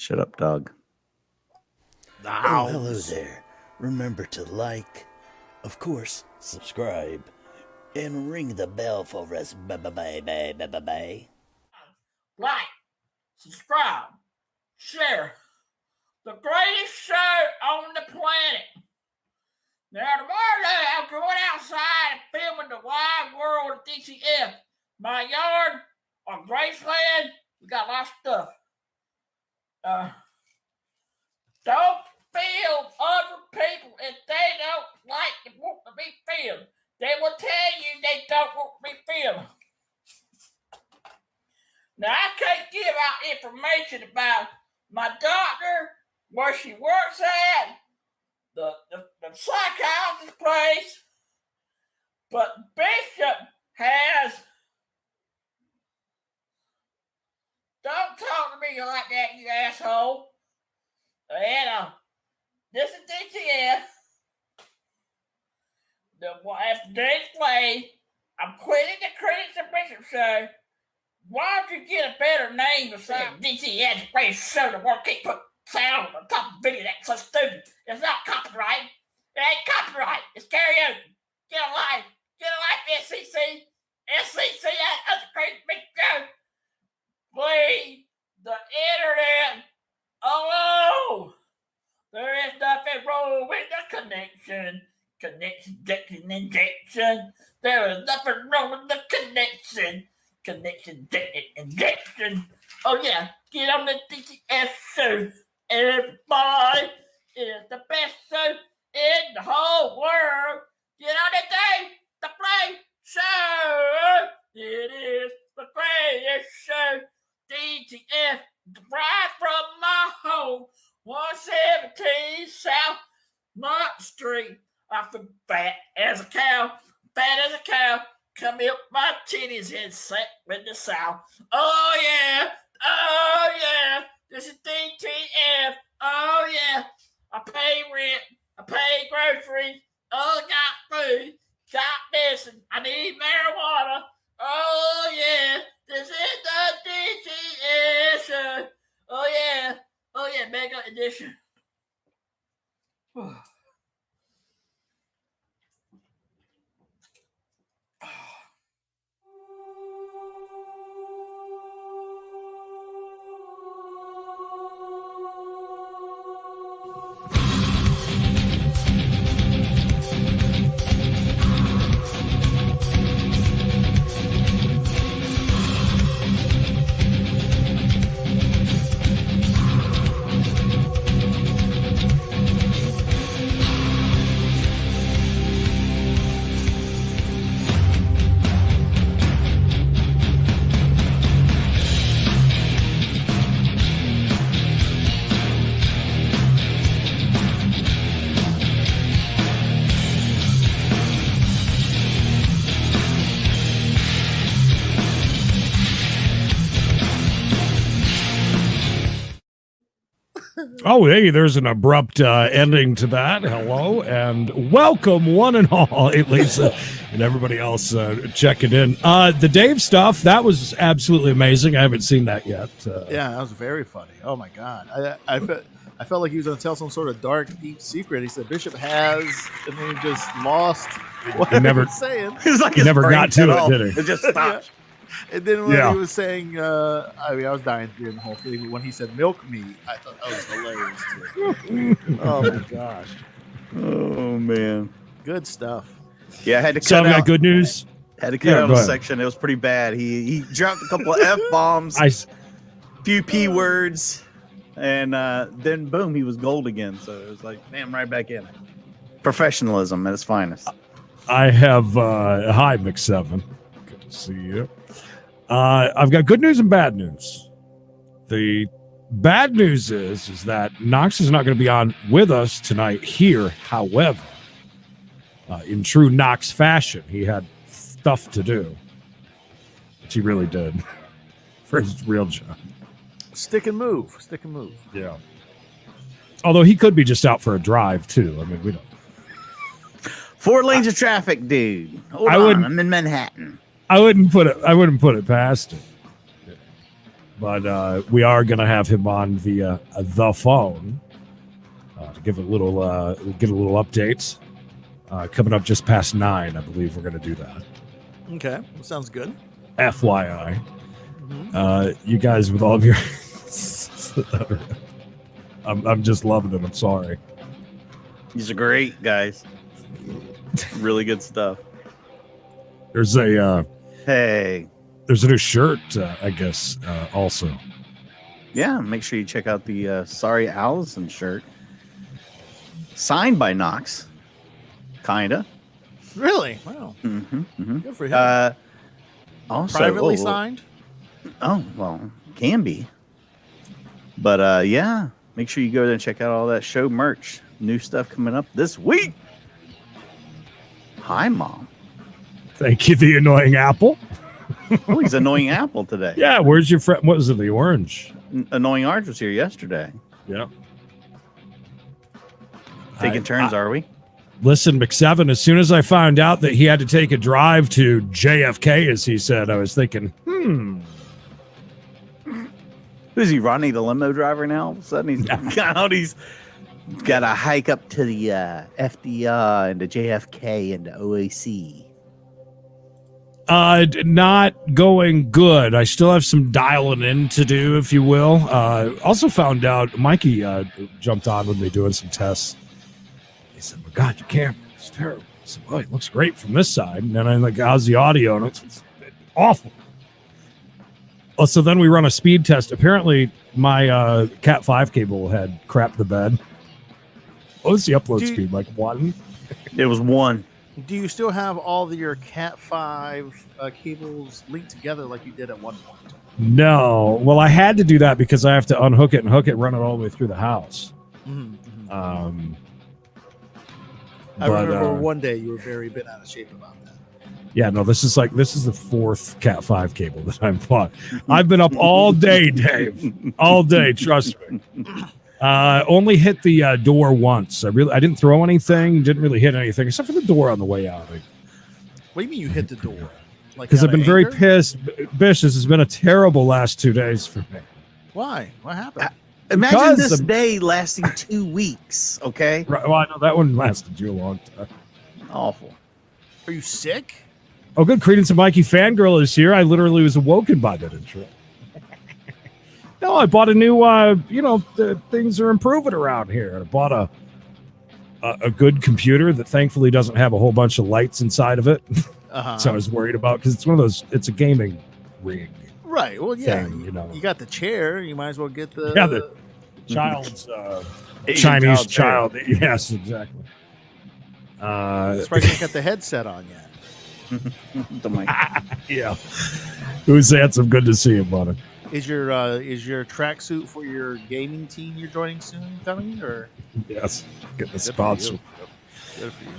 Shut up, dog. Oh, hello there. Remember to like, of course, subscribe, and ring the bell for us. Bye-bye. Like, subscribe, share. The greatest show on the planet. Now, tomorrow I'm going outside and filming the wide world of DCF. My yard on Graceland, we got a lot of stuff. Don't film other people if they don't like and want to be filmed. They will tell you they don't want to be filmed. Now, I can't give out information about my doctor, where she works at, the psychiatrist's place, but Bishop has... Don't talk to me like that, you asshole. And this is DTF. After today's play, I'm quitting the Creedence and Bishop show. Why don't you get a better name to say DTF's greatest show to work? Keep putting sound on top of the video. That's so stupid. It's not copyright. It ain't copyright. It's karaoke. Get a life. Get a life, SCC. SCC, that's a crazy big show. Please, the internet. Oh, there is nothing wrong with the connection. Injection. There is nothing wrong with the connection. Injection. Oh, yeah. Get on the DTS show. Everybody, it is the best show in the whole world. Get on the day, the play show. It is the greatest show. DTF, right from my home, 117 South Mott Street. I feel fat as a cow, come up my titties and set with the South. Oh yeah, this is DTF. Oh yeah, I pay rent, I pay groceries, oh, got food, got this, and I need marijuana. Oh yeah, this is the DTF show. Oh yeah, mega edition. Oh, hey, there's an abrupt ending to that. Hello and welcome, one and all. Hey, Lisa and everybody else checking in. The Dave stuff, that was absolutely amazing. I haven't seen that yet. Yeah, that was very funny. Oh, my God. I felt like he was going to tell some sort of dark, deep secret. He said Bishop has, and then he just lost what he was saying. Like he never got to it, did he? It just stopped. Yeah. And then when he was saying, I was dying during the whole thing. When he said milk me, I thought that was hilarious too. Oh my gosh. Oh man. Good stuff. Yeah, I had to cut So I've out. got good news. Had to cut out a section. It was pretty bad. He dropped a couple of F bombs, few P words, and then boom, he was gold again. So it was like, damn, right back in it. Professionalism at its finest. I have hi, Mix7. Good to see you. I've got good news and bad news. The bad news is that Knox is not going to be on with us tonight here. However, in true Knox fashion, he had stuff to do, which he really did for his real job. Stick and move. Yeah. Although he could be just out for a drive too. I mean, we don't. 4 lanes of traffic, dude. I'm in Manhattan. I wouldn't put it past him. but we are going to have him on via the phone to give a little update. Coming up just past 9, I believe we're going to do that. Okay, well, sounds good. FYI, you guys with all of your, I'm just loving it. I'm sorry. These are great, guys. Really good stuff. There's a there's a new shirt, I guess, also. Yeah, make sure you check out the Sorry Allison shirt. Signed by Knox. Kinda. Really? Wow. Good for him. Also, privately signed? Oh, well, can be. But yeah, make sure you go there and check out all that show merch. New stuff coming up this week. Hi, Mom. Thank you, the annoying apple. Oh, he's annoying apple today. Yeah, where's your friend? What was it, the orange? Annoying orange was here yesterday. Yeah. Taking turns, are we? Listen, McSeven, as soon as I found out that he had to take a drive to JFK, as he said, I was thinking, Who's he, Rodney, the limo driver now? All of a sudden he's got a hike up to the FDR and the JFK and the OAC. Not going good. I still have some dialing in to do, if you will. Also found out Mikey jumped on with me doing some tests. He said, "My God, your camera is terrible." I said, "Well, it looks great from this side." And then I'm like, "How's the audio?" And it's awful. Oh, so then we run a speed test. Apparently, my Cat 5 cable had crapped the bed. What was the upload speed? Like 1? It was 1. Do you still have all your Cat 5 cables linked together like you did at one point? No. Well, I had to do that because I have to unhook it and hook it, run it all the way through the house. I remember one day you were very bent out of shape about that. Yeah, no, this is the 4th Cat 5 cable that I've bought. I've been up all day, Dave. All day, trust me. Only hit the door once. I didn't throw anything, didn't really hit anything, except for the door on the way out. What do you mean you hit the door? Because I've been very pissed. Bish, this has been a terrible last 2 days for me. Why? What happened? Imagine this day lasting 2 weeks, okay? Right, well, I know that one lasted you a long time. Awful. Are you sick? Oh, good. Creedence and Mikey Fangirl is here. I literally was awoken by that intro. No, I bought a new, things are improving around here. I bought a good computer that thankfully doesn't have a whole bunch of lights inside of it. So I was worried about, because it's one of those, it's a gaming rig. Right. Well, yeah. Thing, you got the chair. You might as well get the child's Chinese child. Yes, exactly. That's why you got the headset on yet. Yeah. Who's handsome? Good to see you, buddy. Is your tracksuit for your gaming team you're joining soon coming, or? Yes, getting a sponsor. Good for you.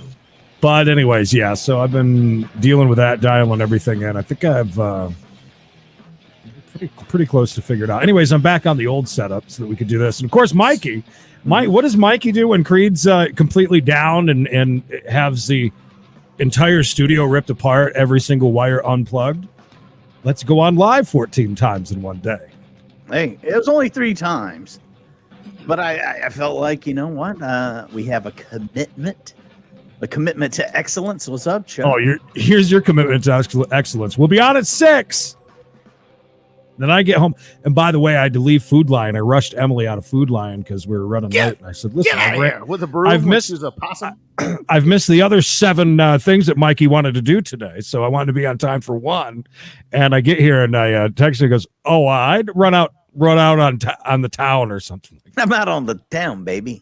But anyways, yeah. So I've been dealing with that, dialing everything in. I think I've pretty close to figured out. Anyways, I'm back on the old setup so that we could do this. And of course, Mikey, what does Mikey do when Creed's completely down and has the entire studio ripped apart, every single wire unplugged? Let's go on live 14 times in one day. Hey, it was only 3 times. But I felt like, you know what? We have a commitment to excellence. What's up, Chuck? Oh, here's your commitment to excellence. We'll be on at 6. Then I get home. And by the way, I had to leave Food Lion. I rushed Emily out of Food Lion because we were running late. And I said, listen, with a broom, I've missed a possum. I've missed the other 7 things that Mikey wanted to do today. So I wanted to be on time for 1. And I get here and I text her, goes, "Oh, I'd run out on the town or something." I'm out on the town, baby.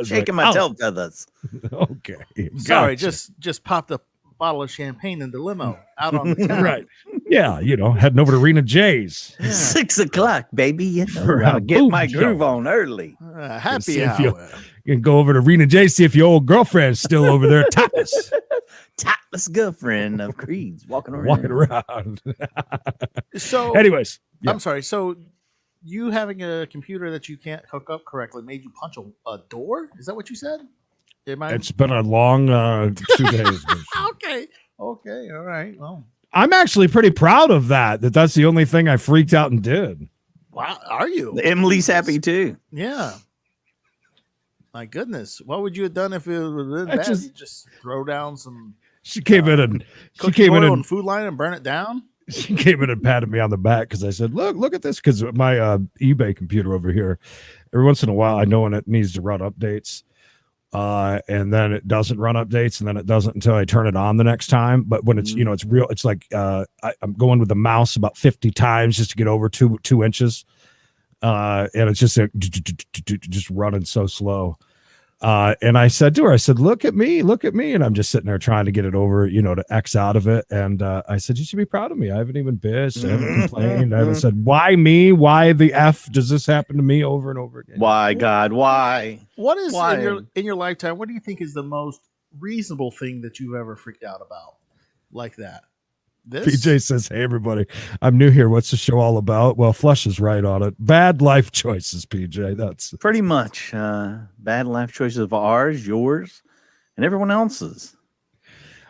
Shaking my tail feathers. Okay. Sorry, Gotcha. just popped a bottle of champagne in the limo out on the town. Right. Yeah, heading over to Rena J's. 6 o'clock, baby. Right. I'll get my groove on early. Happy hour. You can go over to Rena J, see if your old girlfriend's still over there topless. Topless girlfriend of Creed's walking around. So, anyways, yeah. I'm sorry. So, you having a computer that you can't hook up correctly made you punch a door? Is that what you said? It's been a long 2 days. Okay. All right. Well, I'm actually pretty proud of that. That's the only thing I freaked out and did. Wow, are you? Emily's happy too. Yeah. My goodness, what would you have done if it was bad? Just throw down some. She came in and she came in on Food Line and burn it down. She came in and patted me on the back because I said, "Look at this." Because my eBay computer over here, every once in a while, I know when it needs to run updates, and then it doesn't run updates, and then it doesn't until I turn it on the next time. But when it's it's real, it's like I'm going with the mouse about 50 times just to get over 2 inches, and it's just running so slow. And I said to her, look at me. And I'm just sitting there trying to get it over, to X out of it. And I said, you should be proud of me. I haven't even bitched. I haven't complained. I haven't said, why me? Why the F does this happen to me over and over again? Why, God? Why? What is in your lifetime? What do you think is the most reasonable thing that you've ever freaked out about like that? PJ says, hey, everybody, I'm new here. What's the show all about? Well, Flush is right on it. Bad life choices, PJ. That's pretty much bad life choices of ours, yours, and everyone else's.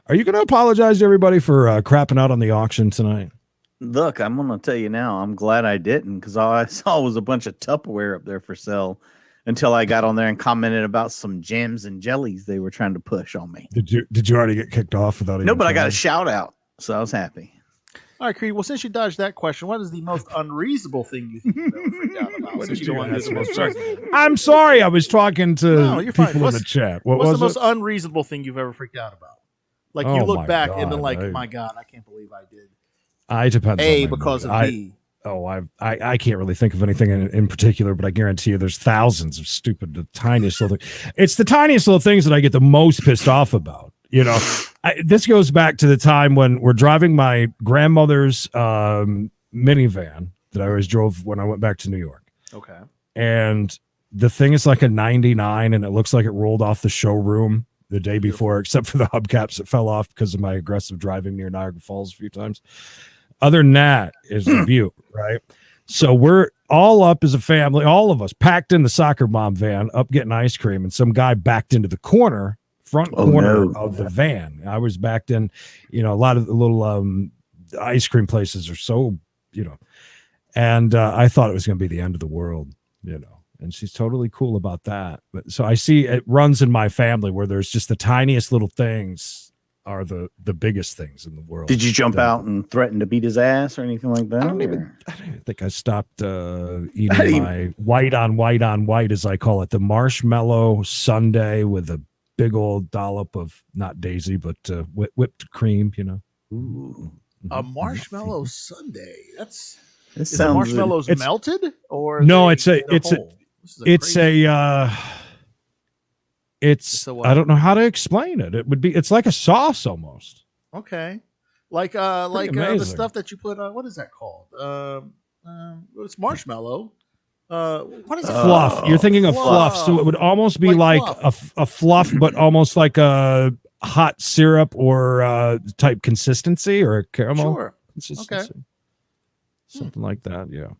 Are you going to apologize to everybody for crapping out on the auction tonight? Look, I'm going to tell you now, I'm glad I didn't, because all I saw was a bunch of Tupperware up there for sale until I got on there and commented about some jams and jellies they were trying to push on me. Did you already get kicked off without even? No, but I got a shout out. So I was happy. All right, Creed. Well, since you dodged that question, what is the most unreasonable thing you think you've ever freaked out about? I'm sorry, I was talking to people in the chat. What's the most unreasonable thing you've ever freaked out about? Like you look back and been like, my God, I can't believe I did. I depends. A, because of B. I can't really think of anything in particular, but I guarantee you there's thousands of stupid, the tiniest little things. It's the tiniest little things that I get the most pissed off about. This goes back to the time when we're driving my grandmother's minivan that I always drove when I went back to New York. Okay. And the thing is like a 99 and it looks like it rolled off the showroom the day before, except for the hubcaps that fell off because of my aggressive driving near Niagara Falls a few times. Other than that is a beaut, right? So we're all up as a family, all of us packed in the soccer mom van up getting ice cream, and some guy backed into the front corner of the van. I was backed in, a lot of the little ice cream places are so, and I thought it was going to be the end of the world, and she's totally cool about that. But so I see it runs in my family where there's just the tiniest little things are the biggest things in the world. Did you jump out and threaten to beat his ass or anything like that? I don't even think I stopped eating my white on white, as I call it, the marshmallow sundae with a big old dollop of not daisy, but whipped cream, Ooh. A marshmallow sundae. Is the marshmallows melted or no? It's I don't know how to explain it. It's like a sauce almost. Okay, like the stuff that you put on. What is that called? It's marshmallow. What is it? Fluff. You're thinking of fluff, so it would almost be like a fluff, but almost like a hot syrup or type consistency or a caramel consistency. Okay. Something like that. Yeah.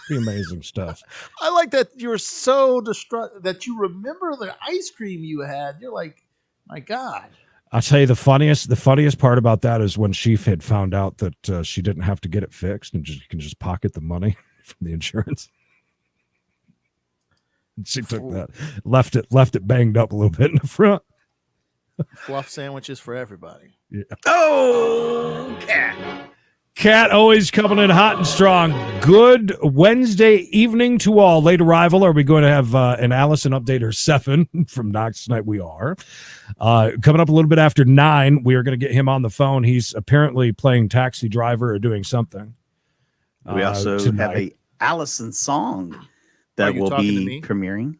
Pretty amazing stuff. I like that you're so distraught that you remember the ice cream you had. You're like, my God. I'll tell you the funniest part about that is when she had found out that she didn't have to get it fixed and can just pocket the money from the insurance. She took that, left it banged up a little bit in the front. Fluff sandwiches for everybody. Yeah. Oh, Cat always coming in hot and strong. Good Wednesday evening to all. Late arrival. Are we going to have an Allison update or 7 from Knox tonight? We are. Coming up a little bit after 9, we are going to get him on the phone. He's apparently playing taxi driver or doing something. We also have a Allison song that will be premiering.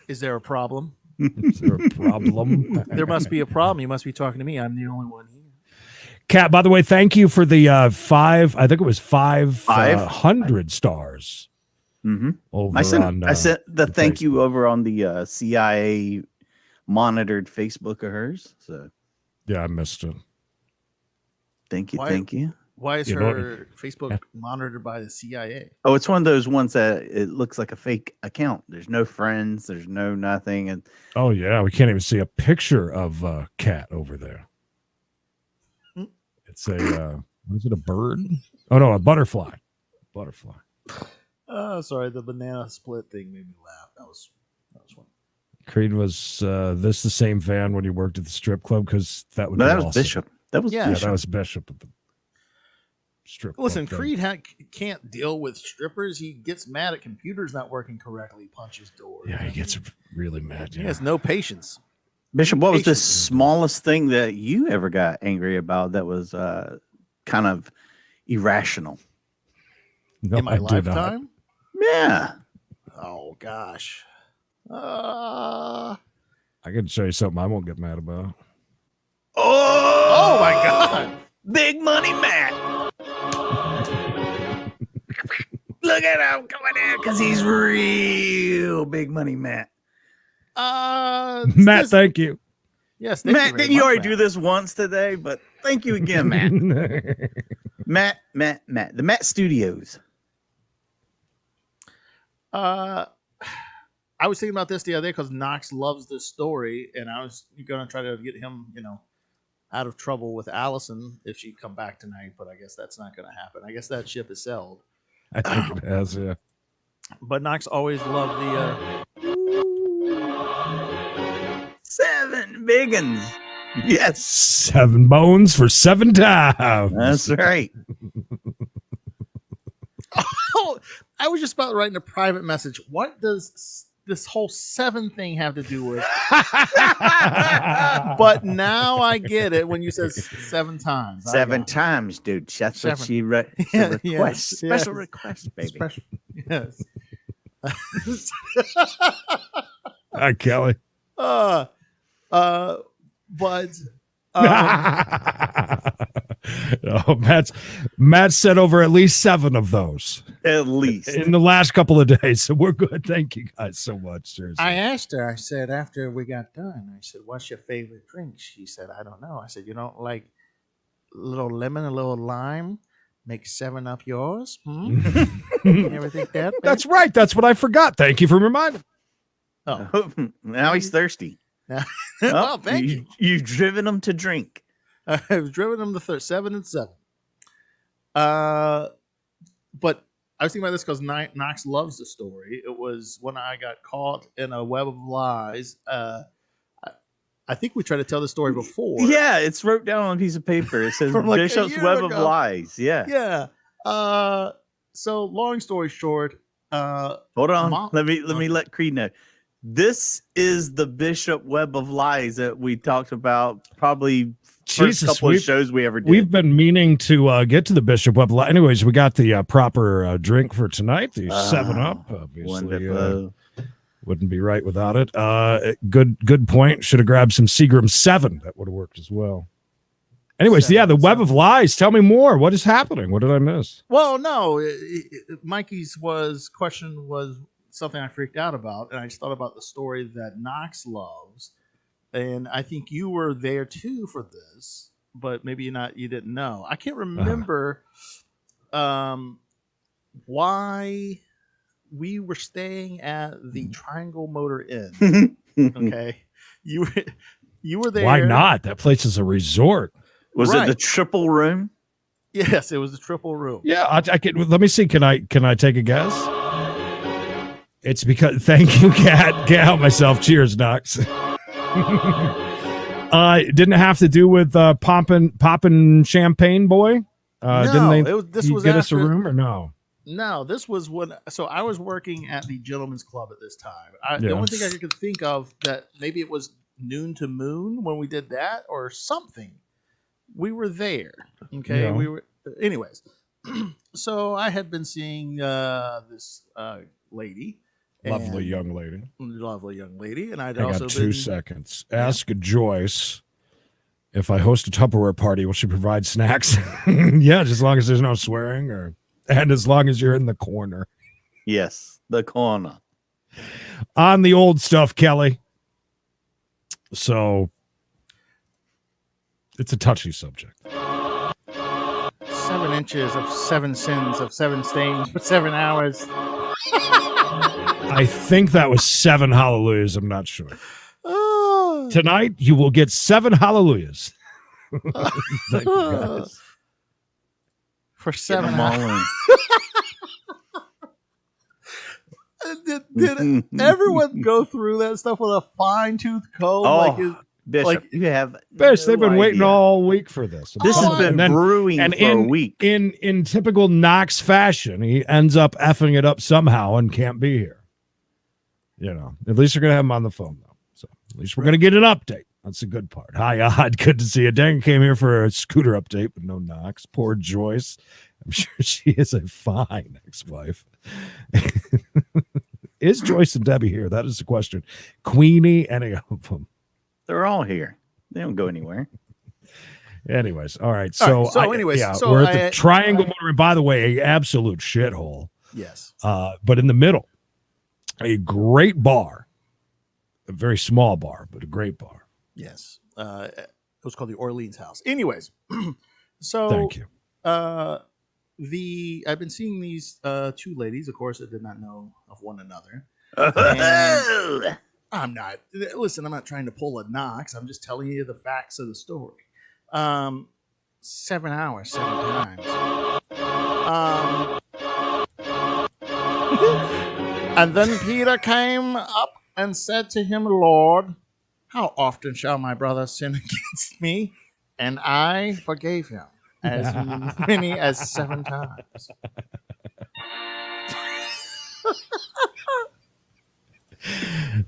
Is there a problem? Is there a problem? There must be a problem. You must be talking to me. I'm the only one here. Kat, by the way, thank you for the 500 stars. Mm-hmm. Over I sent the thank Facebook. you over on the CIA monitored Facebook of hers. So yeah, I missed it. Thank you. Why is her Facebook monitored by the CIA? Oh, it's one of those ones that it looks like a fake account. There's no friends. There's no nothing. And oh yeah, we can't even see a picture of Kat over there. It's a what is it? A bird? Oh no, a butterfly. Butterfly. Sorry, the banana split thing made me laugh. That was fun. Creed, was this the same van when you worked at the strip club? Because that would No, be that was awesome. Bishop. That was Yeah. Yeah, that was Bishop at the strip club. Listen, thing. Creed can't deal with strippers. He gets mad at computers not working correctly. Punches doors. Yeah, he gets really mad. He Yeah. has no patience. Bishop, what was the Patience. smallest thing that you ever got angry about that was kind of irrational? No, In my I do not. lifetime? Yeah. Oh gosh. I can show you something I won't get mad about. Oh my God. Big Money Matt. Look at him coming in because he's real Big Money Matt. Matt, thank you. Yes, thank Matt, you didn't you already Matt. do this once today? But thank you again, Matt. Matt. The Matt Studios. I was thinking about this the other day because Knox loves this story, and I was going to try to get him, out of trouble with Allison if she'd come back tonight. But I guess that's not going to happen. I guess that ship is sailed. I think it has, yeah. But Knox always loved the. 7 big uns. Yes. 7 bones for 7 times. That's right. Oh, I was just about to write in a private message. What does this whole 7 thing have to do with? But now I get it when you said 7 times. 7 times, dude. That's what 7. she wrote. Yeah, Request. yes, Special yes. request, baby. Special, yes. Hi, Kelly. But Oh, Matt said over at least 7 of those At least. in the last couple of days. So we're good. Thank you guys so much. Seriously. I asked her, I said, after we got done, I said, what's your favorite drink? She said, I don't know. I said, you don't like a little lemon, a little lime? Make 7 up yours? You ever think that? That's right. That's what I forgot. Thank you for reminding. Oh. Now he's thirsty. Well, thank you. You've driven him to drink. I've driven them to 7 and 7. But I was thinking about this because Knox loves the story. It was when I got caught in a web of lies. I think we tried to tell the story before. Yeah, it's wrote down on a piece of paper. It says From like a Bishop's year Web of ago. Lies. Yeah. Yeah. So long story short, Hold on. Mom- Let me let Creed know. This is the Bishop Web of Lies that we talked about probably first couple of shows we ever did. We've been meaning to get to the Bishop Web. Anyways, we got the proper drink for tonight. The 7-Up, obviously. Wouldn't be right without it. Good point. Should have grabbed some Seagram 7. That would have worked as well. Anyways, the Web of Lies. Tell me more. What is happening? What did I miss? Well, no, Mikey's question was something I freaked out about, and I just thought about the story that Knox loves, and I think you were there too for this, but maybe you didn't know. I can't remember why we were staying at the Triangle Motor Inn. Okay, you were there. Why not? That place is a resort. Was it the triple room? Yes, it was the triple room. Yeah, I can. Let me see. Can I take a guess? It's because. Thank you, Kat. Can't help myself. Cheers, Knox. Didn't it have to do with popping champagne, boy? No, this was get us a after- room or no? No, this was when. So I was working at the Gentleman's Club at this time. The Yeah. only thing I could think of that maybe it was Noon to Moon when we did that or something. We were there. Okay, Yeah. we were. Anyways, so I had been seeing this lady, Lovely young lady. and I'd I also got 2 been. seconds. Ask Joyce if I host a Tupperware party, will she provide snacks? Yeah, just as long as there's no swearing, and as long as you're in the corner. Yes, the corner. On the old stuff, Kelly. So it's a touchy subject. 7 inches of 7 sins of 7 stains for 7 hours. I think that was 7 hallelujahs. I'm not sure. Oh. Tonight, you will get 7 hallelujahs. Thank you, guys. For Get 7 them all hours. in. Did everyone go through that stuff with a fine-tooth comb? Oh, Bishop, you have Bish, they've been waiting idea. all week for this. This has been brewing for a week. In typical Knox fashion, he ends up effing it up somehow and can't be here. You know, at least you're going to have him on the phone, though. So at least we're going to get an update. That's the good part. Hi, Odd. Good to see you. Dan came here for a scooter update, but no Knox. Poor Joyce. I'm sure she is a fine ex-wife. Is Joyce and Debbie here? That is the question. Queenie, any of them. They're all here. They don't go anywhere. Anyways, all right. So we're at the Triangle Motor. By the way, a absolute shithole. Yes. But in the middle, a great bar, a very small bar, but a great bar. Yes. It was called the Orleans House. Anyways, so thank you. I've been seeing these two ladies, of course, that did not know of one another. And I'm not trying to pull a Knox. I'm just telling you the facts of the story. 7 hours, 7 times. And then Peter came up and said to him, Lord, how often shall my brother sin against me? And I forgave him as many as 7 times.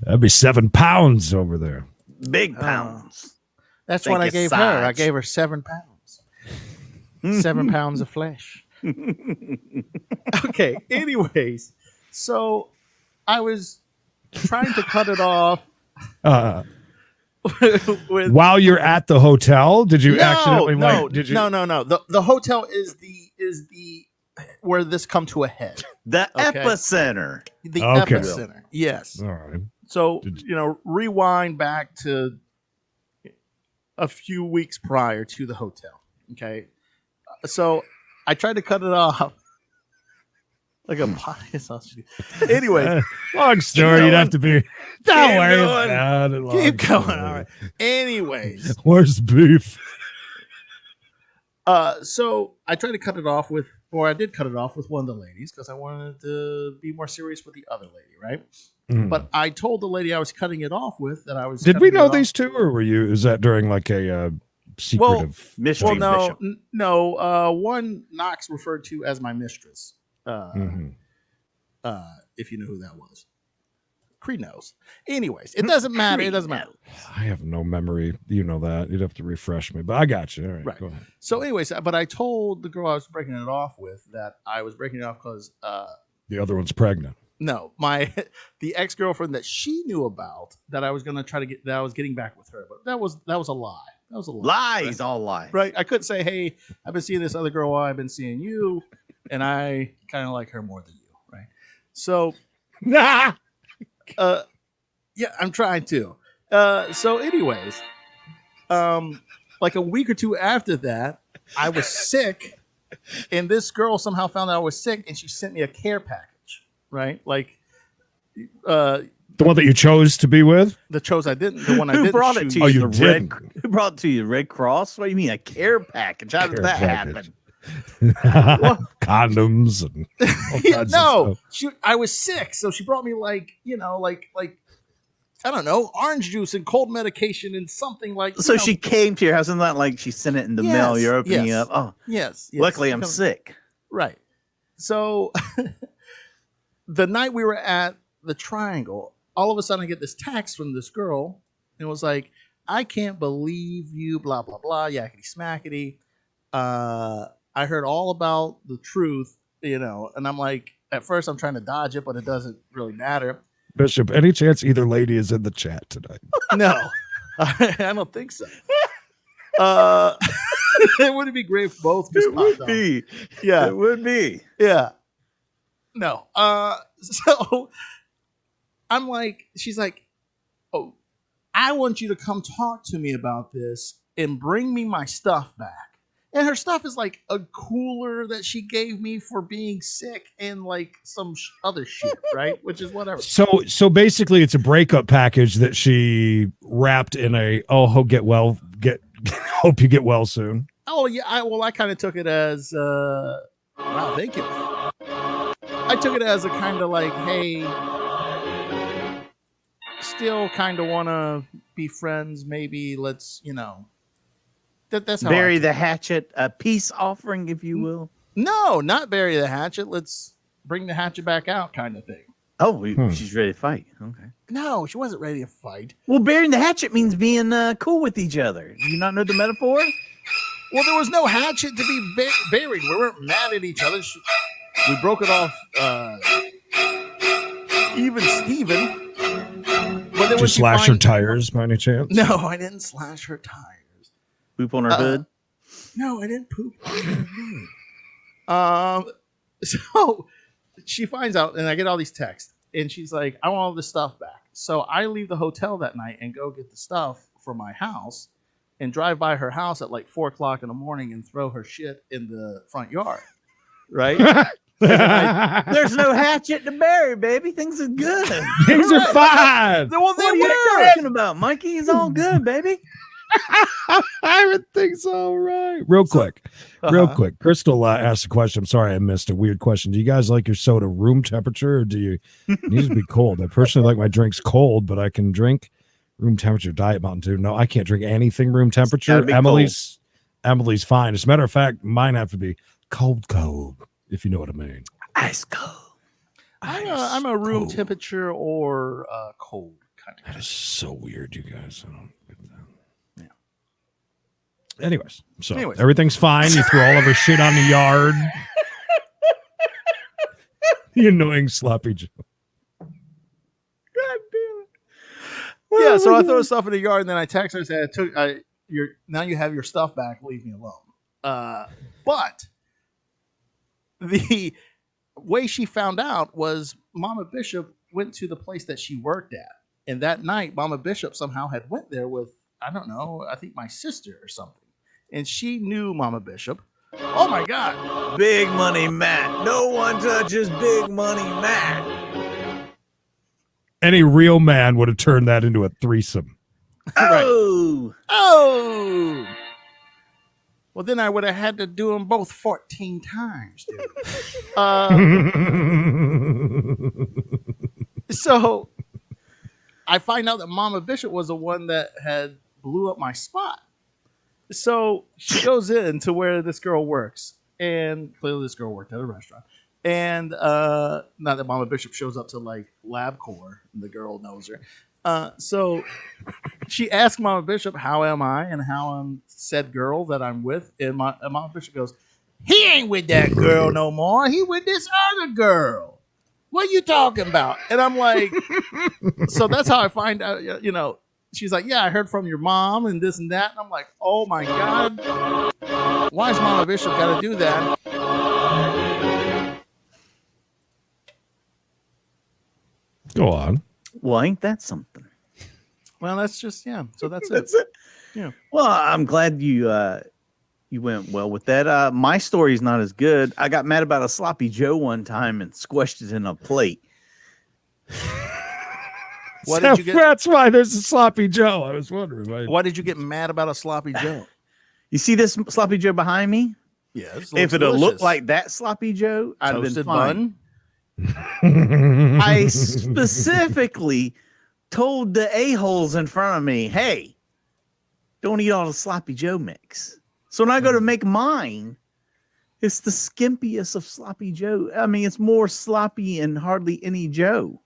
That'd be 7 pounds over there. Big pounds. That's what I gave her. I gave her 7 pounds. 7 pounds of flesh. Okay. Anyways, so I was trying to cut it off. While you're at the hotel, did you accidentally? No. The hotel is the where this come to a head. The epicenter. The epicenter. Yes. All right. So rewind back to a few weeks prior to the hotel. Okay. So I tried to cut it off. Like a pie sausage. Anyway, long story. You'd have to be. Don't worry about it. Keep going. All right. Anyways, where's beef? So I tried to cut it off with, or I did cut it off with one of the ladies because I wanted to be more serious with the other lady, right? Mm. But I told the lady I was cutting it off with that I was. Did we know these two, or were you? Is that during like a secretive mystery? Well, no. One Knox referred to as my mistress. If you know who that was. Creed knows. Anyways, it doesn't matter. It doesn't matter. I have no memory. You know that. You'd have to refresh me, but I got you. All right. Go ahead. So anyways, but I told the girl I was breaking it off with that I was breaking it off because the other one's pregnant. No, the ex-girlfriend that she knew about that I was going to try to get, that I was getting back with her, but that was a lie. That was a lie. Lies, right? All lies. Right. I couldn't say, hey, I've been seeing this other girl while I've been seeing you, and I kind of like her more than you, right? So, yeah, I'm trying to. So, anyways, like a week or two after that, I was sick, and this girl somehow found out I was sick, and she sent me a care package, right? Like, the one that you chose to be with? The one I didn't. Who brought it to you? Oh, you did. Who brought it to you? Red Cross? What do you mean, a care package? How did that happen? Condoms and all kinds of stuff. I was sick, so she brought me like I don't know, orange juice and cold medication and something like. So she came to your house and not like she sent it in the mail. You're opening up. Oh, yes. Luckily, I'm sick. Right. So the night we were at the Triangle, all of a sudden I get this text from this girl, and it was like, "I can't believe you, blah blah blah, yakety smackety. I heard all about the truth, and I'm like, at first I'm trying to dodge it, but it doesn't really matter." Bishop, any chance either lady is in the chat tonight? No, I don't think so. It would be great if both just popped on. Yeah, it would be. Yeah. No. So I'm like, she's like, "Oh, I want you to come talk to me about this and bring me my stuff back." And her stuff is like a cooler that she gave me for being sick and like some other shit, right? Which is whatever. So basically, it's a breakup package that she wrapped in hope you get well soon. Oh yeah, I kind of took it as wow, thank you. I took it as a kind of like, hey, still kind of want to be friends. Maybe let's, that's how bury the hatchet, a peace offering, if you will. No, not bury the hatchet. Let's bring the hatchet back out, kind of thing. Oh, she's ready to fight. Okay. No, she wasn't ready to fight. Well, burying the hatchet means being cool with each other. Do you not know the metaphor? Well, there was no hatchet to be buried. We weren't mad at each other. We broke it off even Steven. But did you slash her tires by any chance? No, I didn't slash her tires. Poop on her hood? No, I didn't poop on her hood. So she finds out, and I get all these texts, and she's like, I want all this stuff back. So I leave the hotel that night and go get the stuff for my house and drive by her house at like 4 o'clock in the morning and throw her shit in the front yard. Right? There's no hatchet to bury, baby. Things are good. Things are fine. Well, what are you talking about, Mikey? It's all good, baby. Everything's all right. Real quick. Crystal asked a question. I'm sorry I missed a weird question. Do you guys like your soda room temperature, or do you need to be cold? I personally like my drinks cold, but I can drink room temperature Diet Mountain Dew. No, I can't drink anything room temperature. Emily's fine. As a matter of fact, mine have to be cold, if you know what I mean. Ice cold. I'm a room temperature or cold kind of. That is so weird, you guys. I don't get that. Anyways, everything's fine. You threw all of her shit on the yard. The annoying sloppy Joe. God damn it. Yeah, so I throw stuff in the yard, and then I text her and say, now you have your stuff back. Leave me alone. But the way she found out was Mama Bishop went to the place that she worked at. And that night, Mama Bishop somehow had went there with, I don't know, I think my sister or something. And she knew Mama Bishop. Oh, my God. Big Money Matt. No one touches Big Money Matt. Any real man would have turned that into a threesome. Oh. Right. Oh. Well, then I would have had to do them both 14 times, dude. So I find out that Mama Bishop was the one that had blew up my spot. So she goes in to where this girl works, and clearly this girl worked at a restaurant. And not that Mama Bishop shows up to like LabCorp, and the girl knows her. So she asked Mama Bishop, how am I, and how am said girl that I'm with? And Mama Bishop goes, he ain't with that girl no more. He with this other girl. What are you talking about? And I'm like, so that's how I find out, she's like, yeah, I heard from your mom and this and that. And I'm like, oh my God. Why is Mama Bishop got to do that? Go on. Well, ain't that something? Well, that's just, yeah. So that's it. That's it. Yeah. Well, I'm glad you went well with that. My story's not as good. I got mad about a sloppy Joe one time and squished it in a plate. That's why there's a sloppy Joe. I was wondering. Why did you get mad about a sloppy Joe? You see this sloppy Joe behind me? Yes. If it had looked like that sloppy Joe, I'd have been fine. I specifically told the a-holes in front of me, hey, don't eat all the sloppy Joe mix. So when I go to make mine, it's the skimpiest of sloppy Joe. I mean, it's more sloppy and hardly any Joe.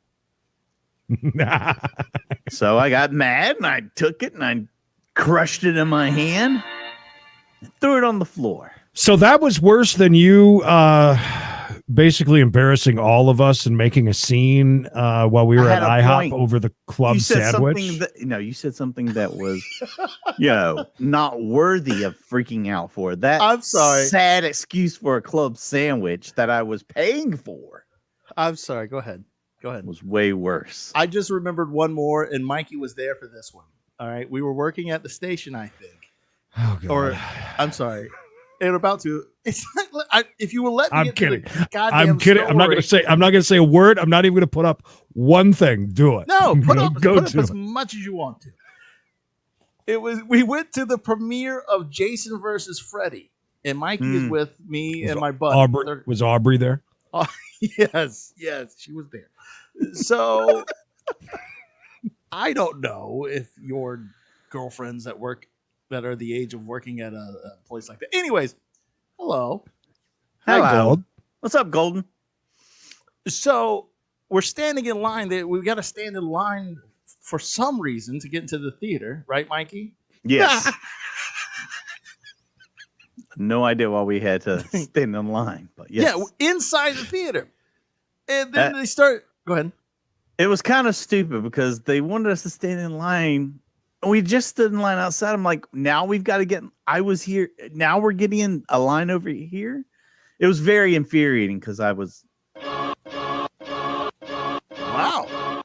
So I got mad and I took it and I crushed it in my hand and threw it on the floor. So that was worse than you basically embarrassing all of us and making a scene while we were at IHOP over the club sandwich. You said something that was, not worthy of freaking out for. That I'm sorry. Sad excuse for a club sandwich that I was paying for. I'm sorry. Go ahead. Was way worse. I just remembered one more, and Mikey was there for this one. All right. We were working at the station, I think. Oh, God. Or, I'm sorry. And about to. It's like, if you will let me. I'm kidding. I'm kidding. I'm not going to say a word. I'm not even going to put up one thing. Do it. No, put up as much as you want to. We went to the premiere of Jason versus Freddy, and Mikey is with me and my buddy. Was Aubrey there? Yes, she was there. So I don't know if your girlfriends that work that are the age of working at a place like that. Anyways, hello. Hi, Hello. Gold. What's up, Golden? So we're standing in line. We got to stand in line for some reason to get into the theater, right, Mikey? Yes. No idea why we had to stand in line, but yes. Yeah, inside the theater. And then they start. Go ahead. It was kind of stupid because they wanted us to stand in line. And we just stood in line outside. I'm like, now we've got to get. I was here. Now we're getting in a line over here. It was very infuriating because I was. Wow.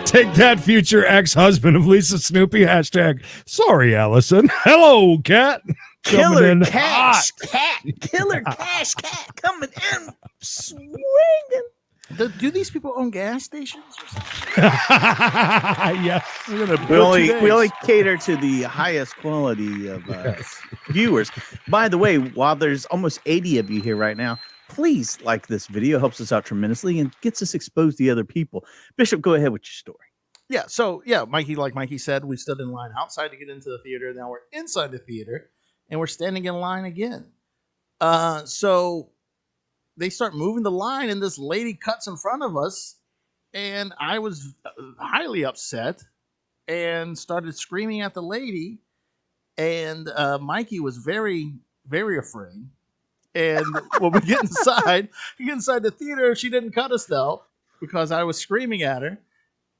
Take that, future ex-husband of Lisa Snoopy. Hashtag sorry, Allison. Hello, cat. Killer Cash Cat. Killer Cash Cat coming in swinging. Do these people own gas stations? Or something? Yes. We only cater to the highest quality of viewers. By the way, while there's almost 80 of you here right now, please like this video. It helps us out tremendously and gets us exposed to other people. Bishop, go ahead with your story. Yeah. So Mikey, like Mikey said, we stood in line outside to get into the theater. Now we're inside the theater and we're standing in line again. So they start moving the line and this lady cuts in front of us. And I was highly upset and started screaming at the lady. And Mikey was very, very afraid. And when we get inside the theater, she didn't cut us though, because I was screaming at her.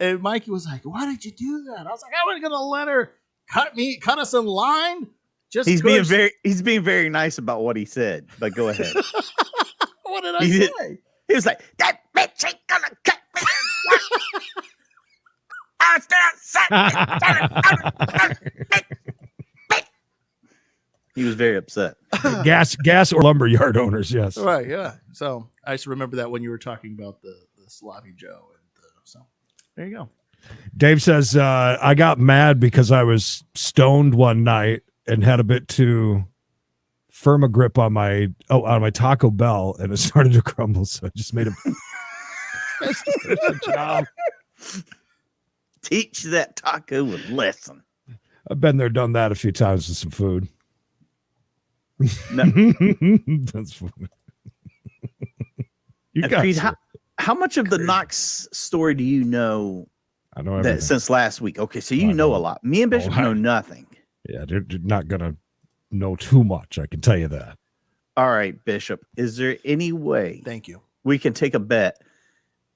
And Mikey was like, "Why did you do that?" I was like, "I wasn't gonna let her cut us in line." He's being very nice about what he said, but go ahead. What did I say? He was like, "That bitch ain't gonna cut me in." He was very upset. Gas or lumberyard owners, yes. Right, yeah. So I just remember that when you were talking about the Sloppy Joe. So there you go. Dave says, I got mad because I was stoned one night and had a bit too firm a grip on my Taco Bell, and it started to crumble, so I just made a job. Teach that taco a lesson. I've been there, done that a few times with some food. No. That's funny. Creed, how much of the Knox story do you know? I know everything. Since last week. Okay, so you know a lot. Me and Bishop know nothing. Yeah, they're not gonna know too much. I can tell you that. All right, Bishop. Is there any way? Thank you. We can take a bet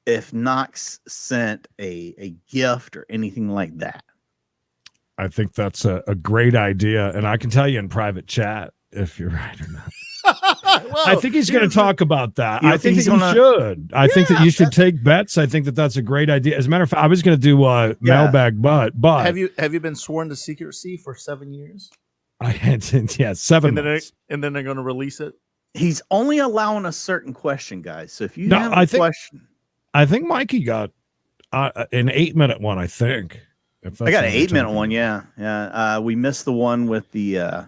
if Knox sent a gift or anything like that. I think that's a great idea, and I can tell you in private chat if you're right or not. Well, I think he's going to talk about that. You I think he's that gonna... you should. I think that you should take bets. I think that that's a great idea. As a matter of fact, I was going to do mailbag, but have you been sworn to secrecy for 7 years? I had 7 months. And then they're going to release it. He's only allowing a certain question, guys. So if you have a question, I think Mikey got an 8-minute one. I think. I got an 8-minute one. Yeah. We missed the one with the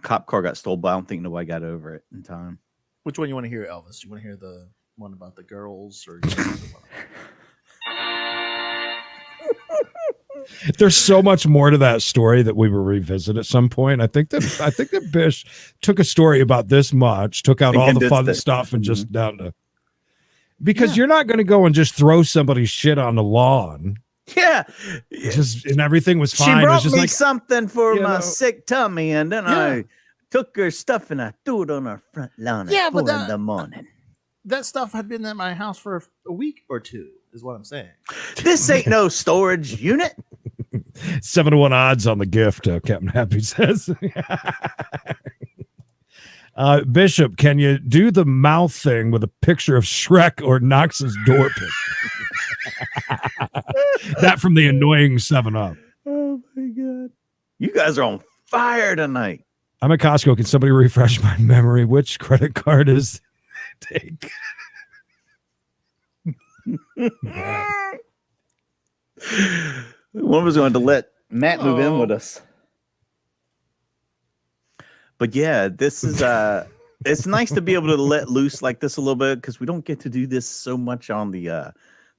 cop car got stolen, but I don't think nobody got over it in time. Which one you want to hear, Elvis? You want to hear the one about the girls, or? There's so much more to that story that we will revisit at some point. I think that Bish took a story about this much, took out all the fun stuff, and just down to, because you're not going to go and just throw somebody's shit on the lawn. Yeah. And everything was fine. She brought it was just me like something for my sick tummy, and then I took her stuff and I threw it on her front lawn at 4 in the morning. That stuff had been at my house for a week or two, is what I'm saying. This ain't no storage unit. 7-1 odds on the gift, Captain Happy says. Bishop, can you do the mouth thing with a picture of Shrek or Knox's door picture? That from the annoying 7-Up. Oh my God. You guys are on fire tonight. I'm at Costco. Can somebody refresh my memory? Which credit card is take? One was going to let Matt move in with us. But yeah, this is It's nice to be able to let loose like this a little bit because we don't get to do this so much on the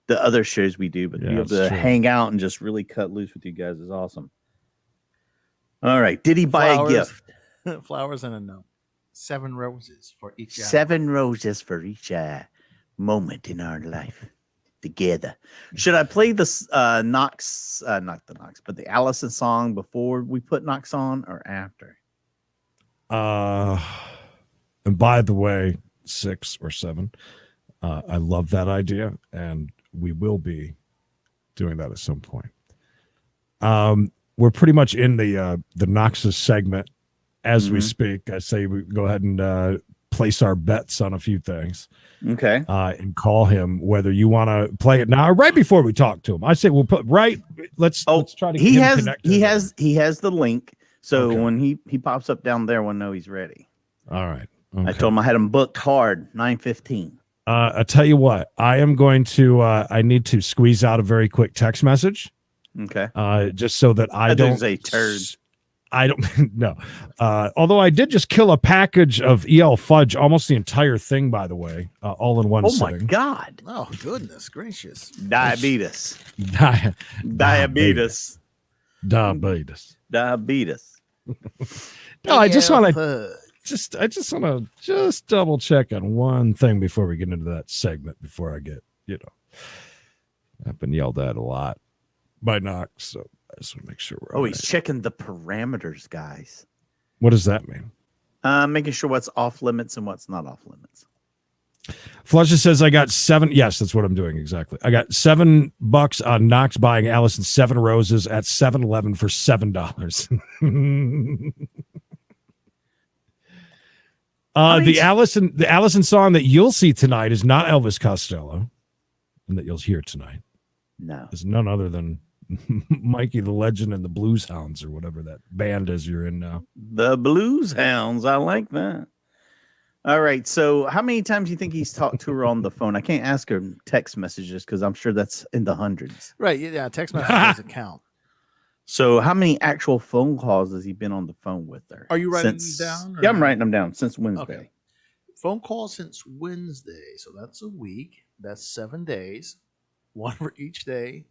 other shows we do, but to be able to hang out and just really cut loose with you guys is awesome. All right. Did he buy a gift? Flowers and a note. 7 roses for each. 7 roses for each moment in our life together. Should I play this Knox, not the Knox, but the Allison song before we put Knox on or after? And by the way, 6 or 7, I love that idea, and we will be doing that at some point. We're pretty much in the Knox's segment as we speak. I say we go ahead and place our bets on a few things. Okay. And call him whether you want to play it now or right before we talk to him. I say we'll put right. Let's try to. He has the link. So when he pops up down there, we'll know he's ready. All right. Okay. I told him I had him booked hard 9:15. I tell you what, I am going to. I need to squeeze out a very quick text message. Okay. Just so that I don't say turd. I don't know. Although I did just kill a package of EL fudge, almost the entire thing, by the way, all in one sitting. Oh my God. Oh, goodness gracious. Diabetes. Diabetes. No, I just want to just double check on one thing before we get into that segment, before I get, I've been yelled at a lot by Knox, so I just want to make sure we're he's checking the parameters, guys. What does that mean? Making sure what's off limits and what's not off limits. Flusha says I got 7. Yes, that's what I'm doing exactly. I got $7 on Knox buying Allison 7 roses at 7-Eleven for $7. The Allison song that you'll see tonight is not Elvis Costello, and that you'll hear tonight. No, it's none other than Mikey the Legend and the Blues Hounds, or whatever that band is you're in now. The Blues Hounds. I like that. All right. So how many times do you think he's talked to her on the phone? I can't ask her text messages because I'm sure that's in the hundreds. Right. Yeah. Text messages doesn't count. So how many actual phone calls has he been on the phone with her? Are you writing them down? Yeah, I'm writing them down since Wednesday. Okay. Phone calls since Wednesday. So that's a week. That's 7 days. 1 for each day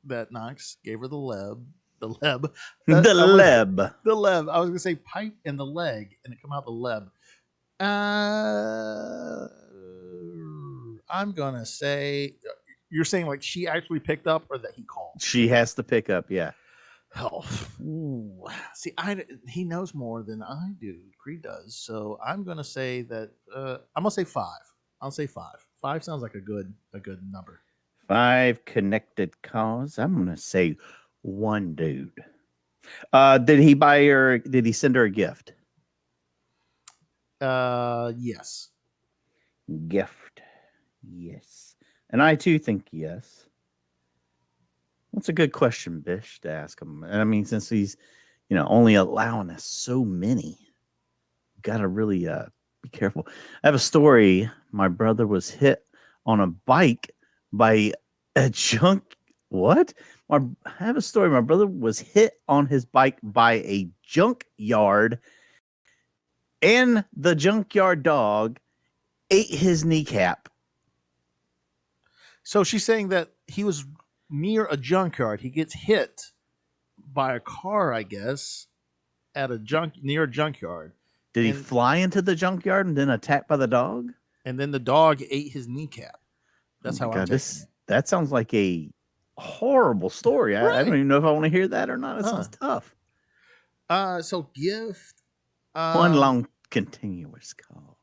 that Knox gave her the leb. The leb. The leb. The leb. I was going to say pipe and the leg, and it come out the leb. I'm going to say, you're saying like she actually picked up or that he called? She has to pick up, yeah. Oh, ooh. See, he knows more than I do. Creed does. So I'm going to say that, I'm going to say 5. I'll say 5. 5 sounds like a good number. 5 connected calls. I'm going to say 1 dude. Did he send her a gift? Yes. Gift. Yes. And I too think yes. That's a good question, Bish, to ask him. I mean, since he's, only allowing us so many, got to really be careful. I have a story. My brother was hit on a bike by a junk. What? I have a story. My brother was hit on his bike by a junkyard, and the junkyard dog ate his kneecap. So she's saying that he was near a junkyard. He gets hit by a car, I guess, near a junkyard. Did he fly into the junkyard and then attacked by the dog? And then the dog ate his kneecap. That's how I'm taking it. That sounds like a horrible story. Right. I don't even know if I want to hear that or not. It sounds tough. So gift. One long continuous call.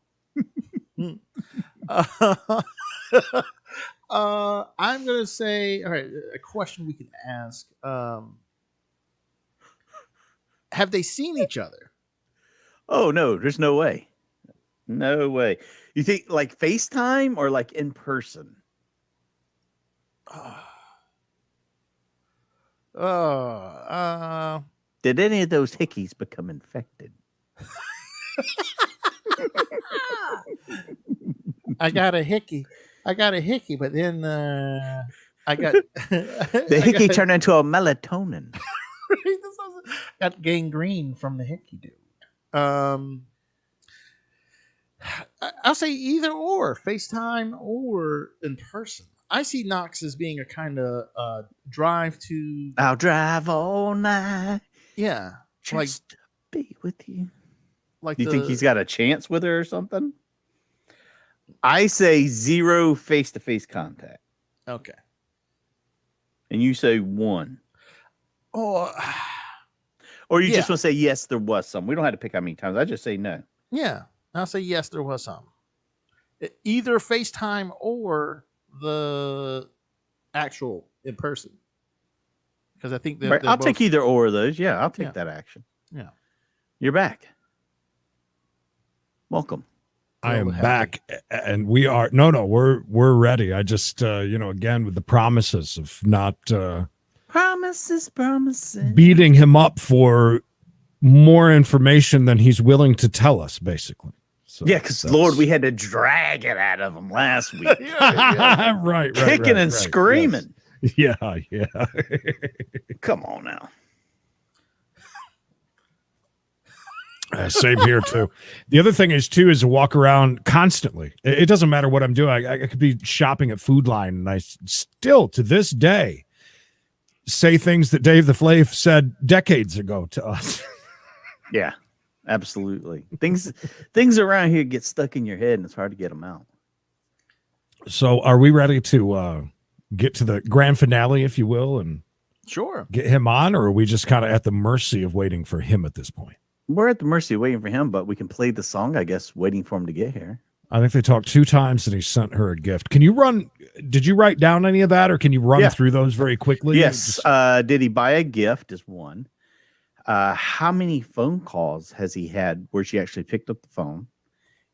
I'm gonna say, all right, a question we can ask. Have they seen each other? Oh no, there's no way. No way. You think like FaceTime or like in person? Did any of those hickeys become infected? I got a hickey, but then I got the hickey turned into a melatonin. Got gangrene from the hickey dude. I'll say either or, FaceTime or in person. I see Knox as being a kind of drive to. I'll drive all night. Yeah, Just to be with you. like Do you think he's got a chance with her or something? I say 0 face-to-face contact. Okay. And you say 1. Oh, Or you Yeah. just want to say, yes, there was some. We don't have to pick how many times. I just say no. yeah. I'll say yes, there was some. Either FaceTime or the actual in person. Because I think Right. I'll take either or of those. Yeah, I'll take Yeah. that action. Yeah. You're back. Welcome. I am back, and we are we're ready. I just again with the promises of not Promises. beating him up for more information than he's willing to tell us, basically. So Yeah, because Lord, we had to drag it out of him last week. right, Kicking and screaming. Yes. Yeah. Come on now. Same here too. The other thing is to walk around constantly. It doesn't matter what I'm doing. I could be shopping at Food Line, and I still to this day say things that Dave the Flav said decades ago to us. Yeah, absolutely. Things around here get stuck in your head, and it's hard to get them out. So, are we ready to get to the grand finale, if you will, and Sure. get him on, or are we just kind of at the mercy of waiting for him at this point? We're at the mercy of waiting for him, but we can play the song, I guess, waiting for him to get here. I think they talked 2 times and he sent her a gift. Can you did you write down any of that, or can you run through those very quickly? Yes. Did he buy a gift is one. How many phone calls has he had where she actually picked up the phone?